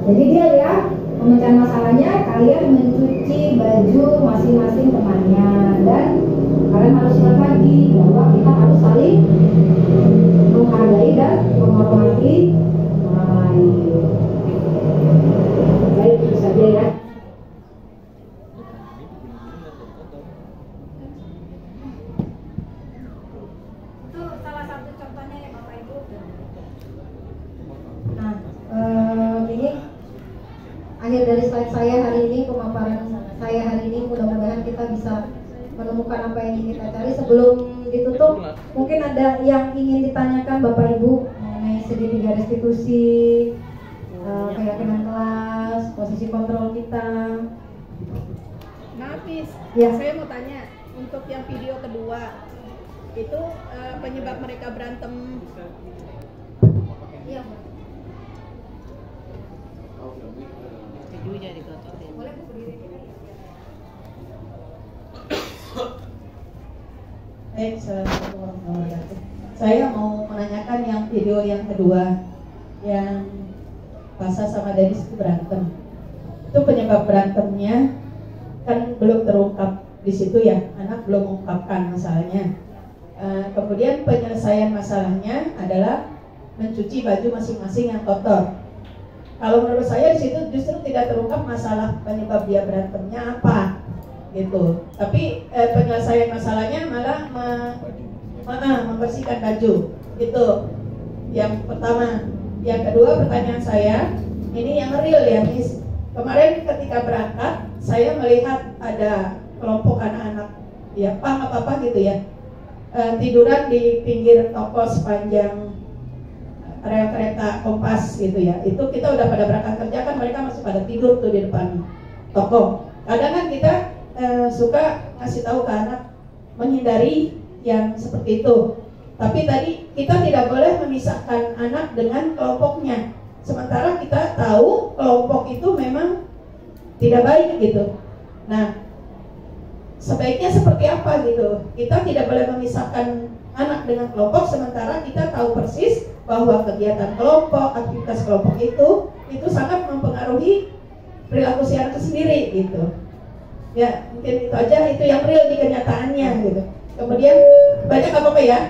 Jadi dia ya, pemecahan masalahnya kalian mencuci baju masing-masing temannya dan kalian harus ingat lagi bahwa kita harus saling menghargai dan menghormati orang lain. Baik, itu saja ya. Itu salah satu contohnya ya Bapak Ibu. Nah, ini akhir dari slide saya hari ini, pemaparan saya hari ini. Mudah-mudahan kita bisa menemukan apa yang ingin kita cari. Sebelum ditutup, mungkin ada yang ingin ditanyakan Bapak Ibu mengenai segitiga restitusi, keyakinan kelas, posisi kontrol kita. Nafis, Ya. saya mau tanya, untuk yang video kedua itu penyebab mereka berantem. Iya. Itu jadi kotorin. Boleh Bu berdiri kita. Baik, assalamualaikum warahmatullahi wabarakatuh. Saya mau menanyakan yang video yang kedua, yang Pasha sama Denis itu berantem. Itu penyebab berantemnya kan belum terungkap di situ ya, anak belum mengungkapkan masalahnya. Kemudian penyelesaian masalahnya adalah mencuci baju masing-masing yang kotor. Kalau menurut saya di situ justru tidak terungkap masalah penyebab dia berantemnya apa, gitu. Tapi penyelesaian masalahnya malah membersihkan baju. Itu yang pertama. Yang kedua, pertanyaan saya ini yang real ya, Miss. Kemarin ketika berangkat, saya melihat ada kelompok anak-anak, ya apa gitu ya, tiduran di pinggir toko sepanjang rel kereta Kompas gitu ya. Itu kita udah pada berangkat kerja kan, mereka masih pada tidur tuh di depan toko. Kadang kan kita suka ngasih tahu ke anak menghindari yang seperti itu. Tapi tadi kita tidak boleh memisahkan anak dengan kelompoknya. Sementara kita tahu kelompok itu memang tidak baik gitu. Nah, sebaiknya seperti apa gitu? Kita tidak boleh memisahkan anak dengan kelompok, sementara kita tahu persis bahwa kegiatan kelompok, aktivitas kelompok itu sangat mempengaruhi perilaku si anak sendiri gitu. Ya, mungkin itu aja, itu yang real di kenyataannya gitu. Kemudian banyak apa ya?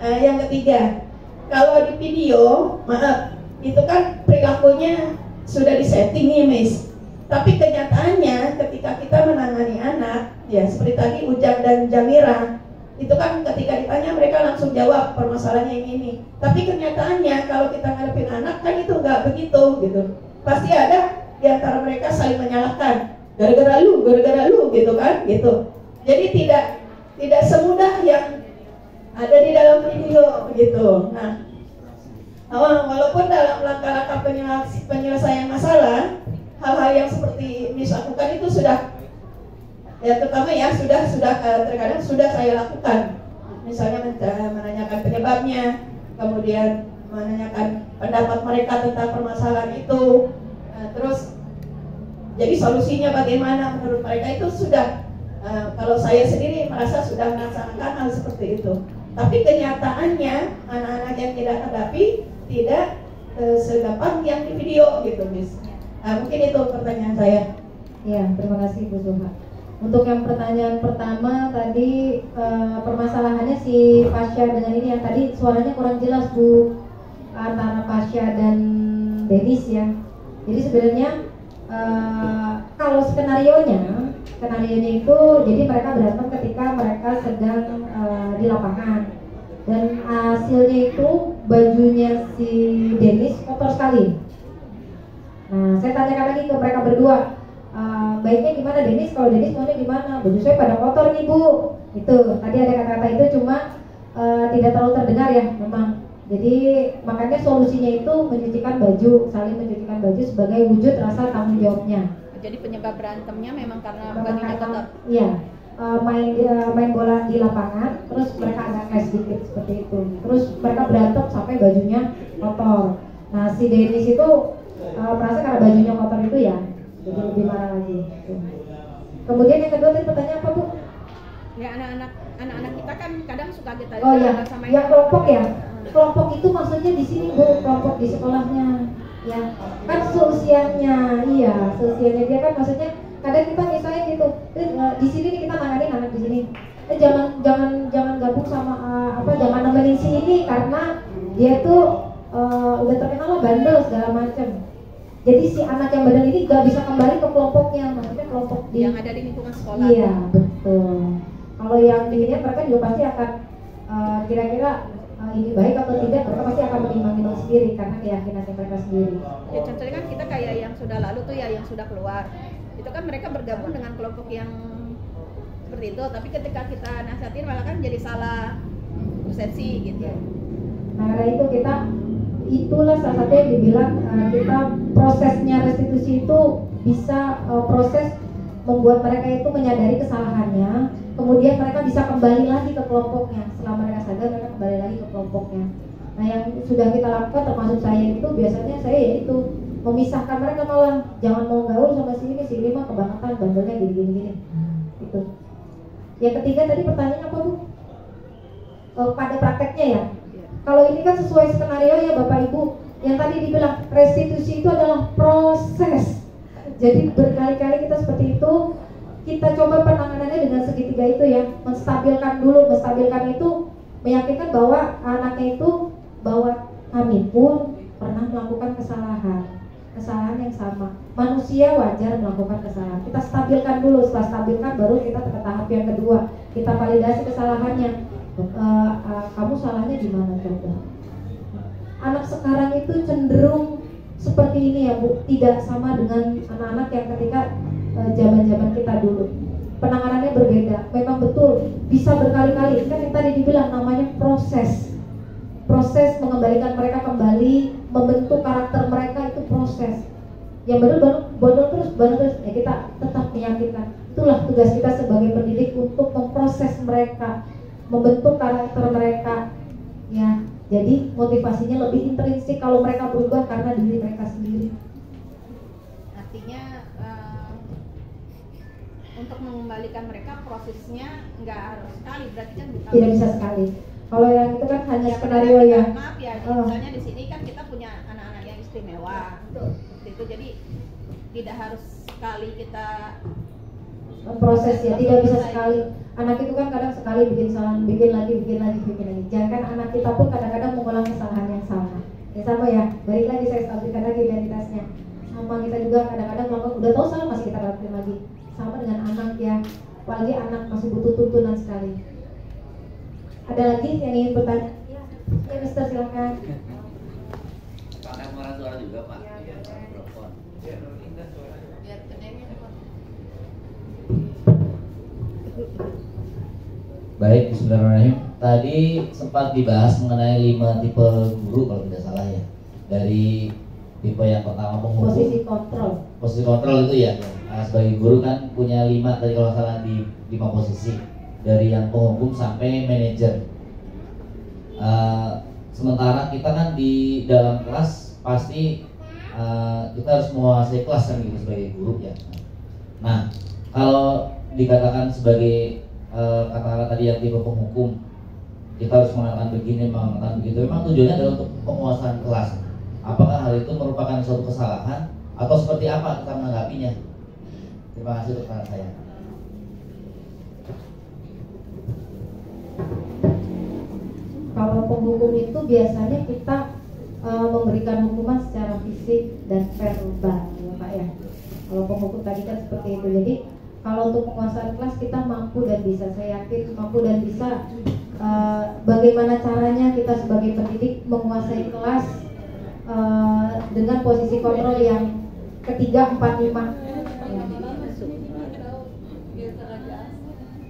Yang ketiga, kalau di video, maaf, itu kan perilakunya sudah disetting nih, Miss. Tapi kenyataannya ketika kita menangani anak, ya seperti tadi Ujang dan Jamira, itu kan ketika ditanya mereka langsung jawab permasalahannya ini. Tapi kenyataannya kalau kita ngadepin anak kan itu nggak begitu gitu. Pasti ada di antara mereka saling menyalahkan, gara-gara lu gitu kan, gitu. Jadi tidak semudah yang ada di dalam video gitu. Nah, Walaupun dalam langkah-langkah penyelesaian masalah, hal-hal yang seperti Miss lakukan itu sudah, ya terutama ya sudah terkadang sudah saya lakukan. Misalnya menanyakan penyebabnya, kemudian menanyakan pendapat mereka tentang permasalahan itu, terus jadi solusinya bagaimana menurut mereka itu sudah. Kalau saya sendiri merasa sudah melaksanakan hal seperti itu. Tapi kenyataannya anak-anak yang tidak hadapi tidak segampang yang di video gitu, Miss. Mungkin itu pertanyaan saya. Ya, terima kasih Bu Suha. Untuk yang pertanyaan pertama tadi, permasalahannya si Pasha dengan ini yang tadi suaranya kurang jelas Bu, antara Pasha dan Denis ya. Jadi sebenarnya kalau skenarionya itu jadi mereka berantem ketika mereka sedang di lapangan, dan hasilnya itu bajunya si Denis kotor sekali. Nah, saya tanyakan lagi ke mereka berdua, baiknya gimana Denis? Kalau Denis maunya gimana? Baju saya pada kotor nih Bu. Itu tadi ada kata-kata itu, cuma tidak terlalu terdengar ya memang. Jadi makanya solusinya itu mencucikan baju, saling mencucikan baju sebagai wujud rasa tanggung jawabnya. Jadi penyebab berantemnya memang karena bajunya kotor. Iya, main bola di lapangan, terus mereka agak cash sedikit seperti itu. Terus mereka berantem sampai bajunya kotor. Nah si Denis itu merasa karena bajunya kotor itu ya, jadi lebih marah lagi. Kemudian yang kedua tadi pertanyaan apa Bu? Ya anak-anak kita kan kadang suka kita. Oh ya, yang kelompok ya. Kelompok itu maksudnya di sini Bu, kelompok di sekolahnya. Ya, kan seusianya, iya, seusianya dia kan maksudnya kadang kita misalnya gitu, di sini nih kita nanganin anak di sini, jangan gabung sama jangan nemenin si ini karena dia tuh udah terkenal lah bandel segala macem. Jadi si anak yang bandel ini gak bisa kembali ke kelompoknya, maksudnya kelompok yang ada di lingkungan sekolah. Iya, betul. Kalau yang dilihat mereka juga pasti akan kira-kira ini baik atau tidak, mereka pasti akan menimbang-nimbang sendiri karena keyakinan mereka sendiri. Ya contohnya kan kita kayak yang sudah lalu tuh ya, yang sudah keluar, itu kan mereka bergabung dengan kelompok yang seperti itu, tapi ketika kita nasihatin malah kan jadi salah persepsi gitu. Nah karena itu itulah salah satu yang dibilang kita prosesnya restitusi itu bisa proses membuat mereka itu menyadari kesalahannya, kemudian mereka bisa kembali lagi ke kelompoknya. Setelah mereka sadar, mereka kembali lagi ke kelompoknya. Nah yang sudah kita lakukan termasuk saya itu biasanya saya yaitu memisahkan mereka, malah jangan mau gaul sama si ini mah kebangetan bandelnya gini. Itu. Yang ketiga tadi pertanyaannya apa Bu? Pada prakteknya ya. Kalau ini kan sesuai skenario ya Bapak Ibu. Yang tadi dibilang restitusi itu adalah proses. Jadi berkali-kali kita seperti itu, kita coba penanganannya dengan segitiga itu ya, menstabilkan itu meyakinkan bahwa anaknya itu bahwa kami pun pernah melakukan kesalahan yang sama. Manusia wajar melakukan kesalahan. Kita stabilkan dulu, setelah stabilkan baru kita ke tahap yang kedua. Kita validasi kesalahannya. Kamu salahnya di mana coba? Anak sekarang itu cenderung seperti ini ya Bu, tidak sama dengan anak-anak yang ketika zaman-zaman kita dulu. Penanganannya berbeda. Memang betul bisa berkali-kali. Kan yang tadi dibilang namanya proses mengembalikan mereka kembali, membentuk karakter mereka itu proses. Yang bodoh terus ya kita tetap meyakinkan. Itulah tugas kita sebagai pendidik untuk memproses mereka, membentuk karakter mereka. Ya, jadi motivasinya lebih intrinsik kalau mereka berubah karena diri mereka sendiri. Artinya untuk mengembalikan mereka prosesnya nggak harus sekali, berarti kan tidak bisa sekali. Kalau yang itu kan hanya skenario ya. Maaf ya, misalnya di sini kan kita punya anak-anak yang istimewa, itu jadi tidak harus sekali kita proses ya, tidak bisa sekali. Anak itu kan kadang sekali bikin salah, bikin lagi. Jangan kan anak kita pun kadang-kadang mengulang kesalahan yang sama. Ya sama ya, balik lagi saya stabilkan lagi identitasnya. Sama kita juga kadang-kadang melakukan, udah tahu salah masih kita lakukan lagi. Sama dengan anak ya, apalagi anak masih butuh tuntunan sekali. Ada lagi yang ingin bertanya? Ya Mister silakan. Pakai suara juga Pak. Mikrofon. Biar kedengaran. Baik, bismillahirrahmanirrahim. Tadi sempat dibahas mengenai 5 tipe guru kalau tidak salah ya. Dari tipe yang pertama penghukum, posisi kontrol itu ya. Sebagai guru kan punya 5 tadi kalau salah di 5 posisi. Dari yang penghukum sampai manajer. Sementara kita kan di dalam kelas pasti kita harus menguasai kelas kan gitu sebagai guru ya. Nah, kalau dikatakan sebagai kata-kata tadi yang tipe penghukum, kita harus mengatakan begini, mengatakan begitu. Memang tujuannya adalah untuk penguasaan kelas. Apakah hal itu merupakan suatu kesalahan atau seperti apa kita menanggapinya? Terima kasih untuk pertanyaan saya. Kalau penghukum itu biasanya kita memberikan hukuman secara fisik dan verbal, ya Pak ya. Kalau penghukum tadi kan seperti itu. Jadi kalau untuk penguasaan kelas kita mampu dan bisa, saya yakin mampu dan bisa. Bagaimana caranya kita sebagai pendidik menguasai kelas dengan posisi kontrol yang ketiga, 4, 5.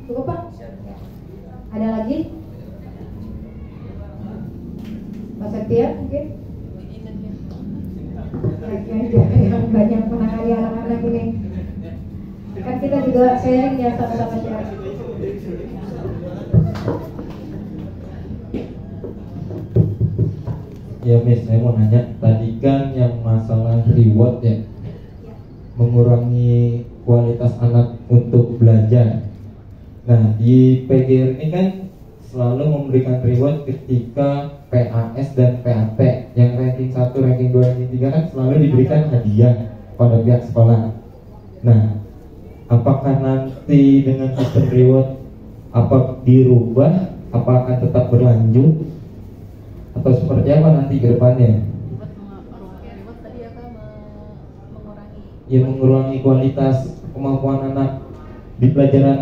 Cukup Pak? Ada lagi? Pak Septian mungkin? Yang banyak menangani anak-anak ini. Kan kita juga sharing ya sama-sama sharing. Ya Miss, saya mau nanya, tadi kan yang masalah reward ya, mengurangi kualitas anak untuk belajar. Nah di PGR ini kan selalu memberikan reward ketika PAS dan PAT. Yang ranking 1, ranking 2, ranking 3 kan selalu diberikan hadiah pada pihak sekolah. Nah, apakah nanti dengan sistem reward apa dirubah? Apa akan tetap berlanjut? Atau seperti apa nanti ke depannya? Ya mengurangi kualitas kemampuan anak di pelajaran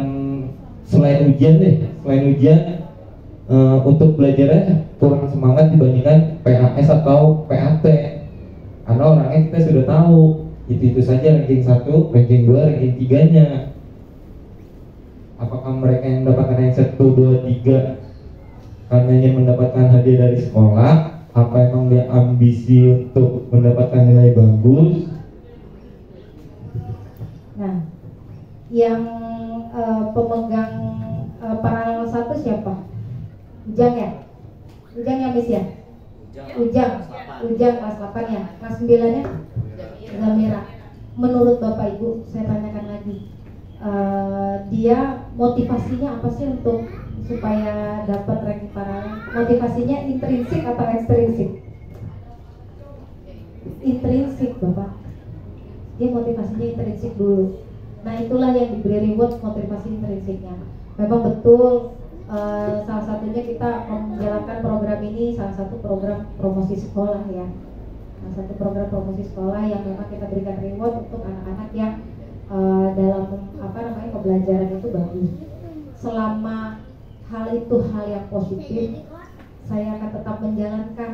selain ujian deh. Selain ujian untuk belajarnya kurang semangat dibandingkan PAS atau PAT. Karena orangnya kita sudah tahu itu saja ranking 1, ranking 2, ranking 3-nya. Apakah mereka yang mendapatkan ranking 1, 2, 3 karena ingin mendapatkan hadiah dari sekolah? Apa emang dia ambisi untuk mendapatkan nilai bagus? Nah, yang pemegang paralel 1 siapa? Ujang ya? Ujang ya Miss ya? Ujang kelas 8 ya? Kelas 9-nya? Zamira. Menurut Bapak Ibu, saya tanyakan lagi, dia motivasinya apa sih untuk supaya dapat ranking paralel? Motivasinya intrinsik atau ekstrinsik? Intrinsik Bapak. Dia motivasinya intrinsik dulu. Nah itulah yang diberi reward, motivasi intrinsiknya. Memang betul, salah satunya kita menjalankan program ini, salah satu program promosi sekolah ya. Salah satu program promosi sekolah yang memang kita berikan reward untuk anak-anak yang dalam pembelajaran itu bagus. Selama hal itu hal yang positif, saya akan tetap menjalankan.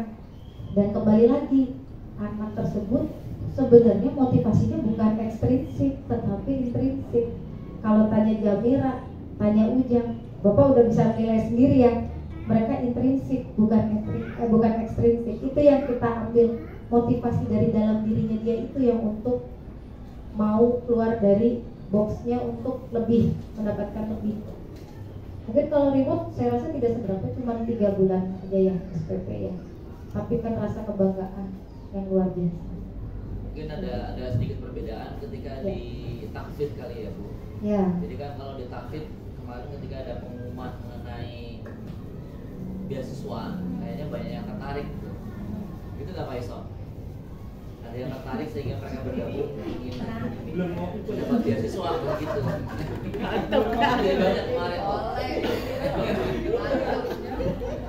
Dan kembali lagi, anak tersebut sebenarnya motivasinya bukan ekstrinsik tetapi intrinsik. Kalau tanya Jamira, tanya Ujang, Bapak udah bisa nilai sendiri ya, mereka intrinsik bukan ekstrinsik. Itu yang kita ambil, motivasi dari dalam dirinya dia itu yang untuk mau keluar dari boxnya untuk lebih, mendapatkan lebih. Mungkin kalau reward saya rasa tidak seberapa, cuma 3 bulan aja ya SPP ya, tapi kan rasa kebanggaan yang luar biasa. Mungkin ada sedikit perbedaan ketika di takfid kali ya Bu. Ya. Jadi kan kalau di takfid kemarin ketika ada pengumuman mengenai beasiswa, kayaknya banyak yang tertarik gitu. Itu nggak Pak Isom? Ada yang tertarik sehingga mereka bergabung ingin dapat beasiswa begitu. Banyak kemarin.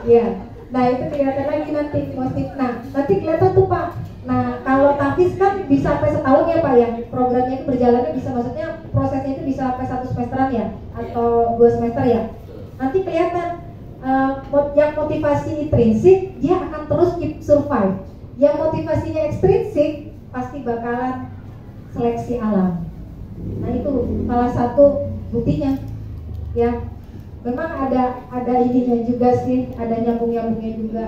Iya. Nah itu kelihatan lagi nanti motif. Nah nanti kelihatan tuh Pak. Nah kalau TAFIS kan bisa sampai setahun ya Pak ya. Programnya itu berjalannya bisa, maksudnya prosesnya itu bisa sampai 1 semesteran ya, atau 2 semester ya. Nanti kelihatan yang motivasi intrinsik dia akan terus keep survive. Yang motivasinya ekstrinsik pasti bakalan seleksi alam. Nah itu salah satu buktinya ya. memang ada ininya juga sih, ada nyambung-nyambungnya juga.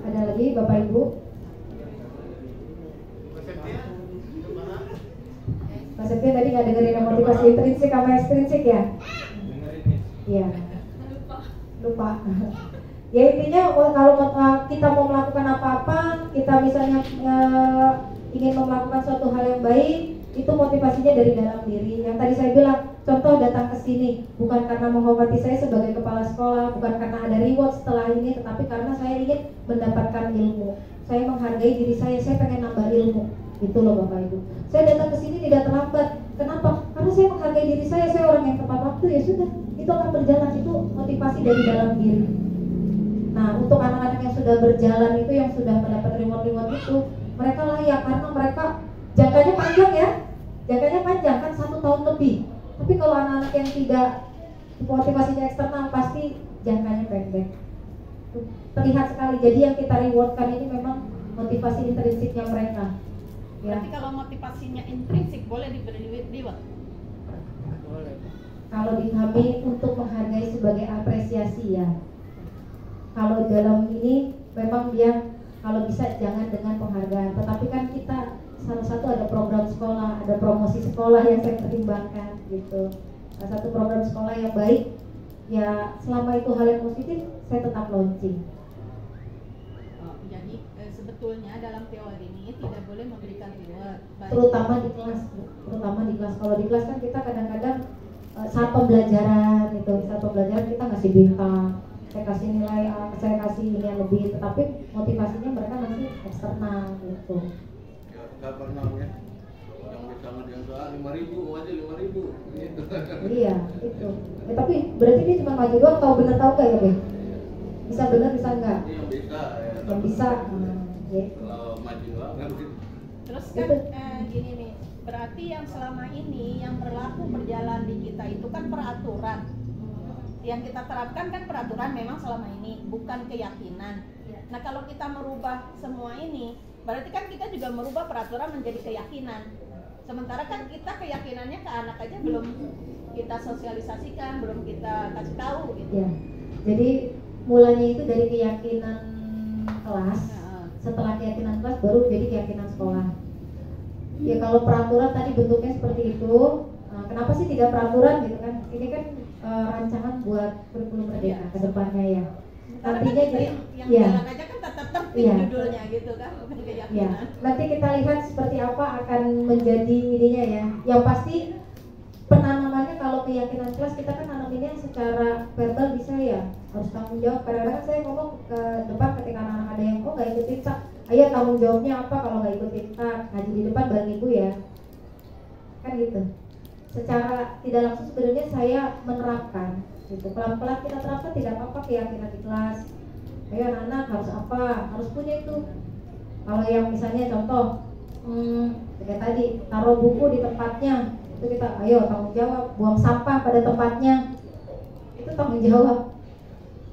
Ada lagi Bapak Ibu? Mas Septian tadi nggak dengerin yang motivasi intrinsik sama ekstrinsik ya? Iya. Lupa. Ya intinya kalau kita mau melakukan apa-apa, kita misalnya ingin melakukan suatu hal yang baik, itu motivasinya dari dalam diri. Yang tadi saya bilang, contoh datang ke sini bukan karena menghormati saya sebagai kepala sekolah, bukan karena ada reward setelah ini, tetapi karena saya ingin mendapatkan ilmu. Saya menghargai diri saya pengen nambah ilmu. Itu loh Bapak Ibu. Saya datang ke sini tidak terlambat. Kenapa? Karena saya menghargai diri saya orang yang tepat waktu, ya sudah. Itu akan berjalan, itu motivasi dari dalam diri. Nah, untuk anak-anak yang sudah berjalan itu, yang sudah mendapat reward-reward itu, mereka layak karena mereka jangkanya panjang ya. Jangkanya panjang kan 1 tahun lebih. Tapi kalau anak-anak yang tidak motivasinya eksternal, pasti jangkanya pendek. Terlihat sekali. Jadi yang kita rewardkan ini memang motivasi intrinsiknya mereka. Ya. Berarti kalau motivasinya intrinsik boleh diberi reward? Boleh. Kalau di kami untuk menghargai sebagai apresiasi ya. Kalau dalam ini memang dia kalau bisa jangan dengan penghargaan. Tetapi kan kita salah satu ada program sekolah, ada promosi sekolah yang saya pertimbangkan gitu. Salah satu program sekolah yang baik ya, selama itu hal yang positif saya tetap launching. Jadi sebetulnya dalam teori ini tidak boleh memberikan reward. Terutama di kelas, Kalau di kelas kan kita kadang-kadang saat pembelajaran kita ngasih bintang, saya kasih nilai A, saya kasih ini yang lebih, tetapi motivasinya mereka masih eksternal gitu. Ya, nggak pernah ya. Yang bisa ngerjain soal 5.000 aja 5.000 gitu. Iya, itu. Ya, tapi berarti dia cuma maju doang, tahu bener tahu enggak ya, Be? Bisa bener bisa enggak? Yang bisa ya. Yang bisa. Gitu. Kalau maju doang kan gitu. Terus kan gini nih, berarti yang selama ini yang berlaku berjalan di kita itu kan peraturan. Yang kita terapkan kan peraturan memang selama ini, bukan keyakinan. Nah kalau kita merubah semua ini, berarti kan kita juga merubah peraturan menjadi keyakinan. Sementara kan kita keyakinannya ke anak aja belum kita sosialisasikan, belum kita kasih tahu gitu. Ya. Jadi mulanya itu dari keyakinan kelas, setelah keyakinan kelas baru jadi keyakinan sekolah. Ya kalau peraturan tadi bentuknya seperti itu, kenapa sih tidak peraturan gitu kan? Ini kan rancangan buat kurikulum merdeka ke depannya ya. Nantinya kan yang jalan aja kan tata tertib judulnya gitu kan, bukan keyakinan. Ya. Nanti kita lihat seperti apa akan menjadi ininya ya. Yang pasti penanamannya kalau keyakinan kelas kita kan nanaminnya secara verbal bisa ya, harus tanggung jawab. Kadang-kadang saya ngomong ke depan ketika anak-anak ada yang nggak ikutin tak, ayo tanggung jawabnya apa kalau nggak ikutin tak, ngaji di depan bareng ibu ya, kan gitu. Secara tidak langsung sebenarnya saya menerapkan gitu, pelan-pelan kita terapkan, tidak apa-apa keyakinan di kelas. Ayo anak-anak harus apa, harus punya itu. Kalau yang misalnya contoh kayak tadi taruh buku di tempatnya, itu kita ayo tanggung jawab, buang sampah pada tempatnya, itu tanggung jawab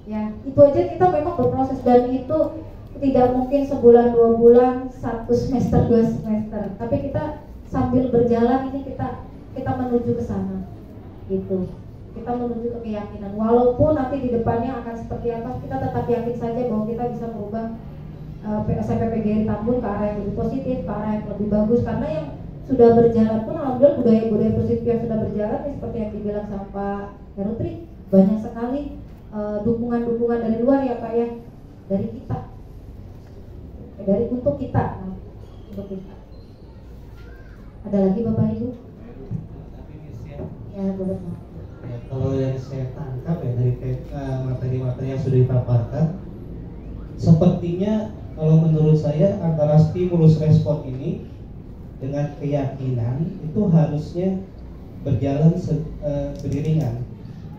ya. Itu aja kita memang berproses, dan itu tidak mungkin sebulan 2 bulan, 1 semester 2 semester, tapi kita sambil berjalan ini kita menuju ke sana gitu. Kita menuju ke keyakinan, walaupun nanti di depannya akan seperti apa, kita tetap yakin saja bahwa kita bisa merubah SMPPGRI Tambun ke arah yang lebih positif, ke arah yang lebih bagus. Karena yang sudah berjalan pun alhamdulillah budaya-budaya positif yang sudah berjalan nih, seperti yang dibilang sama Pak Herutri, banyak sekali dukungan-dukungan dari luar ya Pak ya, dari kita, untuk kita. Ada lagi Bapak Ibu? Ya, boleh. Ya, kalau yang saya tangkap ya dari materi-materi yang sudah dipaparkan, sepertinya kalau menurut saya antara stimulus respon ini dengan keyakinan itu harusnya berjalan beriringan.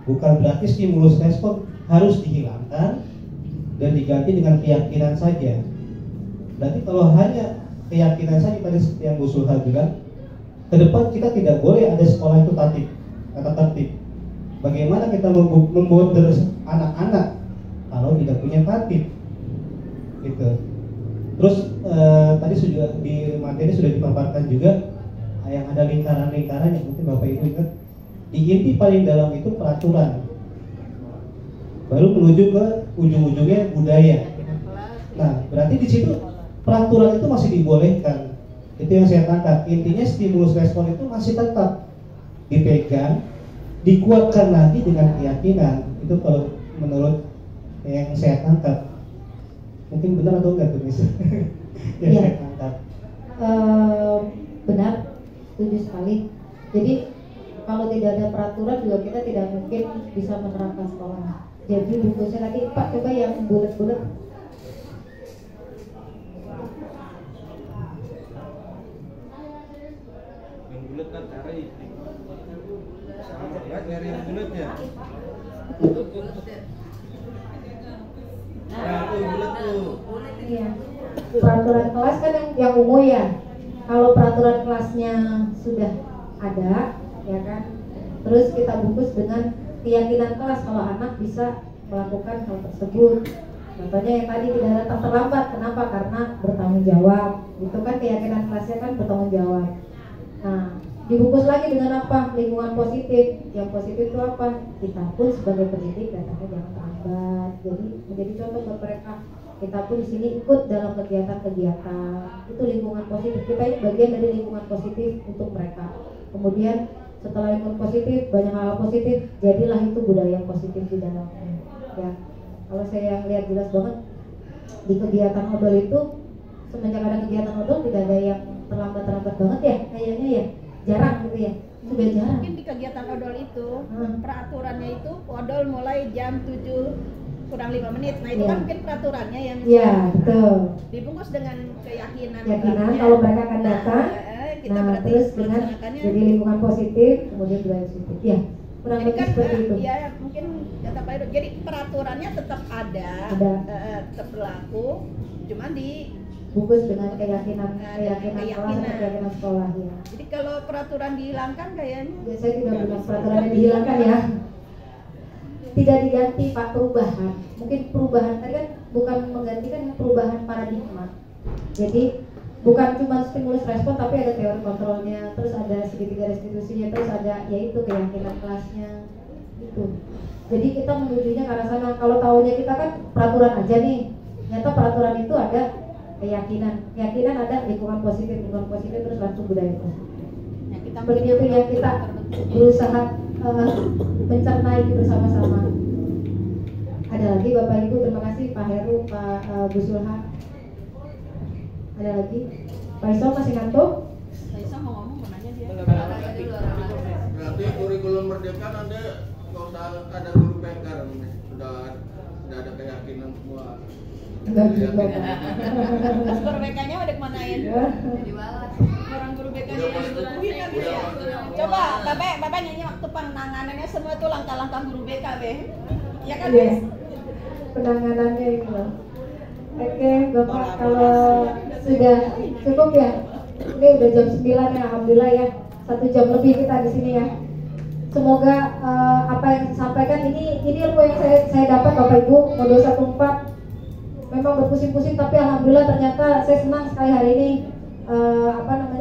Bukan berarti stimulus respon harus dihilangkan dan diganti dengan keyakinan saja. Berarti kalau hanya keyakinan saja, tadi seperti yang Bu Sulha bilang, ke depan kita tidak boleh ada sekolah itu tata tertib. Bagaimana kita membuat anak-anak kalau tidak punya tatib gitu. Terus tadi sudah di materi sudah dipaparkan juga yang ada lingkaran-lingkaran yang mungkin Bapak Ibu ingat. Di inti paling dalam itu peraturan, baru menuju ke ujung-ujungnya budaya. Nah, berarti di situ peraturan itu masih dibolehkan. Itu yang saya tangkap. Intinya stimulus respon itu masih tetap dipegang, dikuatkan lagi dengan keyakinan. Itu kalau menurut yang saya tangkap. Mungkin benar atau enggak tuh, Miss? Yang saya tangkap. Benar, setuju sekali. Jadi kalau tidak ada peraturan juga kita tidak mungkin bisa menerapkan sekolah. Jadi bungkusnya tadi Pak, coba yang bulat-bulat. Yang bulat kan cari. Cari yang bulatnya. Nah, tuh bulat tuh. Iya. Peraturan kelas kan yang umum ya. Kalau peraturan kelasnya sudah ada, ya kan. Terus kita bungkus dengan keyakinan kelas kalau anak bisa melakukan hal tersebut. Contohnya yang tadi tidak datang terlambat, kenapa? Karena bertanggung jawab. Itu kan keyakinan kelasnya kan bertanggung jawab. Nah, dibungkus lagi dengan apa? Lingkungan positif. Yang positif itu apa? Kita pun sebagai pendidik datangnya jangan terlambat. Jadi menjadi contoh buat mereka. Kita pun di sini ikut dalam kegiatan-kegiatan. Itu lingkungan positif. Kita ini bagian dari lingkungan positif untuk mereka. Kemudian setelah lingkungan positif, banyak hal positif, jadilah itu budaya positif di dalamnya. Ya, kalau saya lihat jelas banget di kegiatan odol itu, semenjak ada kegiatan odol tidak ada yang terlambat banget ya, kayaknya ya, jarang gitu ya, sudah jarang. Mungkin di kegiatan odol itu peraturannya itu odol mulai jam 7 kurang 5 menit. Nah itu kan mungkin peraturannya yang betul. Dibungkus dengan keyakinan kalau mereka akan datang. Nah, terus dengan jadi lingkungan positif, kemudian budaya positif. Ya, kurang lebih seperti itu. Ya, mungkin kata Pak Heru. Jadi peraturannya tetap ada. Tetap berlaku, cuma dibungkus dengan keyakinan sekolah ya. Jadi kalau peraturan dihilangkan kayaknya. Ya, saya tidak bilang peraturannya dihilangkan ya. Tidak diganti Pak, perubahan. Mungkin perubahan tadi kan bukan menggantikan, perubahan paradigma. Jadi bukan cuma stimulus respon, tapi ada teori kontrolnya, terus ada segitiga restitusinya, terus ada yaitu keyakinan kelasnya itu. Jadi kita menujunya ke arah sana. Kalau tahunya kita kan peraturan aja nih, ternyata peraturan itu ada keyakinan ada lingkungan positif terus langsung budaya positif. Ya, kita seperti itu yang kita berusaha mencernai bersama-sama. Ada lagi Bapak Ibu, terima kasih Pak Heru, Pak Bu Sulha. Ada lagi? Pak Isom masih ngantuk? Pak Isom mau ngomong, mau nanya dia. Berarti kurikulum merdeka nanti nggak usah ada guru PK, sudah ada keyakinan semua. Enggak juga. Guru BK-nya udah kemanain? Orang guru BK-nya yang ditungguin kan ya. Coba Bapak nyanyi waktu penanganannya semua tuh langkah-langkah guru BK, Be. Ya kan, Be? Penanganannya ini loh. Oke, Bapak, kalau sudah cukup ya. Ini udah jam 9 ya, alhamdulillah ya. 1 jam lebih kita di sini ya. Semoga apa yang disampaikan ini ilmu yang saya dapat Bapak Ibu, modul 14 memang berpusing-pusing, tapi alhamdulillah ternyata saya senang sekali hari ini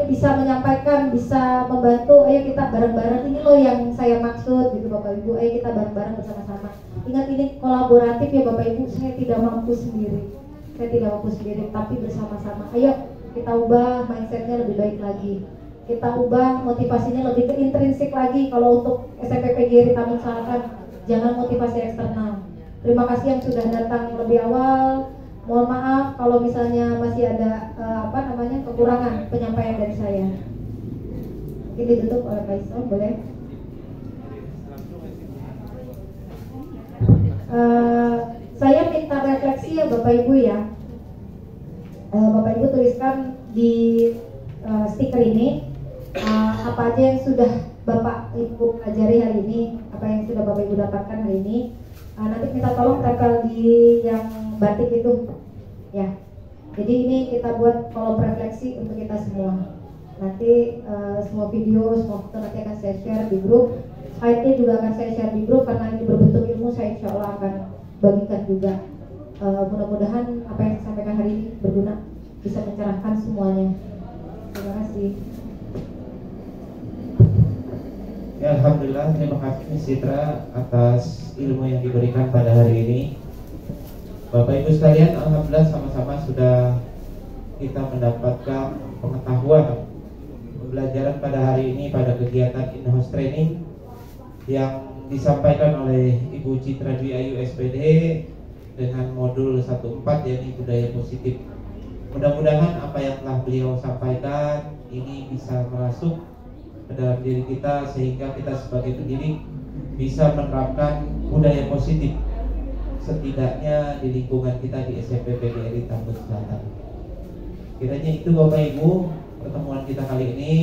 bisa menyampaikan, bisa membantu. Ayo kita bareng-bareng, ini loh yang saya maksud gitu Bapak Ibu. Ayo kita bareng-bareng bersama-sama. Ingat ini kolaboratif ya Bapak Ibu. Saya tidak mampu sendiri, tapi bersama-sama. Ayo kita ubah mindsetnya lebih baik lagi. Kita ubah motivasinya lebih ke intrinsik lagi. Kalau untuk SMP PGRI Taman Selatan, jangan motivasi eksternal. Terima kasih yang sudah datang lebih awal. Mohon maaf kalau misalnya masih ada kekurangan penyampaian dari saya. Mungkin ditutup oleh Pak Isom, boleh? Saya minta refleksi ya Bapak Ibu ya. Bapak Ibu tuliskan di stiker ini apa aja yang sudah Bapak Ibu pelajari hari ini, apa yang sudah Bapak Ibu dapatkan hari ini. Nanti minta tolong tempel di yang batik itu ya. Jadi ini kita buat kolom refleksi untuk kita semua. Nanti semua video, semua foto nanti akan saya share di grup. Slide-nya juga akan saya share di grup karena ini berbentuk ilmu, saya insya Allah akan bagikan juga. Mudah-mudahan apa yang disampaikan hari ini berguna bisa mencerahkan semuanya. Terima kasih. Ya, alhamdulillah, terima kasih Citra atas ilmu yang diberikan pada hari ini. Bapak Ibu sekalian, alhamdulillah sama-sama sudah kita mendapatkan pengetahuan pembelajaran pada hari ini pada kegiatan in-house training yang disampaikan oleh Ibu Citra Dwi Ayu SPD dengan modul 14 yakni budaya positif. Mudah-mudahan apa yang telah beliau sampaikan ini bisa masuk ke dalam diri kita sehingga kita sebagai pendidik bisa menerapkan budaya positif setidaknya di lingkungan kita di SMP PGRI Tambun Selatan. Kiranya itu Bapak Ibu pertemuan kita kali ini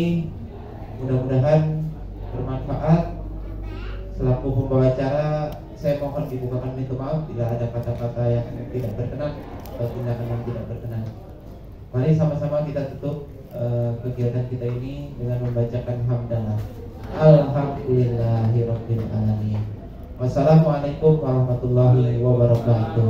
mudah-mudahan bermanfaat. Selaku pembawa acara saya mohon dibukakan pintu maaf bila ada kata-kata yang tidak berkenan atau tindakan yang tidak berkenan. Mari sama-sama kita tutup kegiatan kita ini dengan membacakan hamdalah. Alhamdulillahirabbil alamin. Wassalamualaikum warahmatullahi wabarakatuh.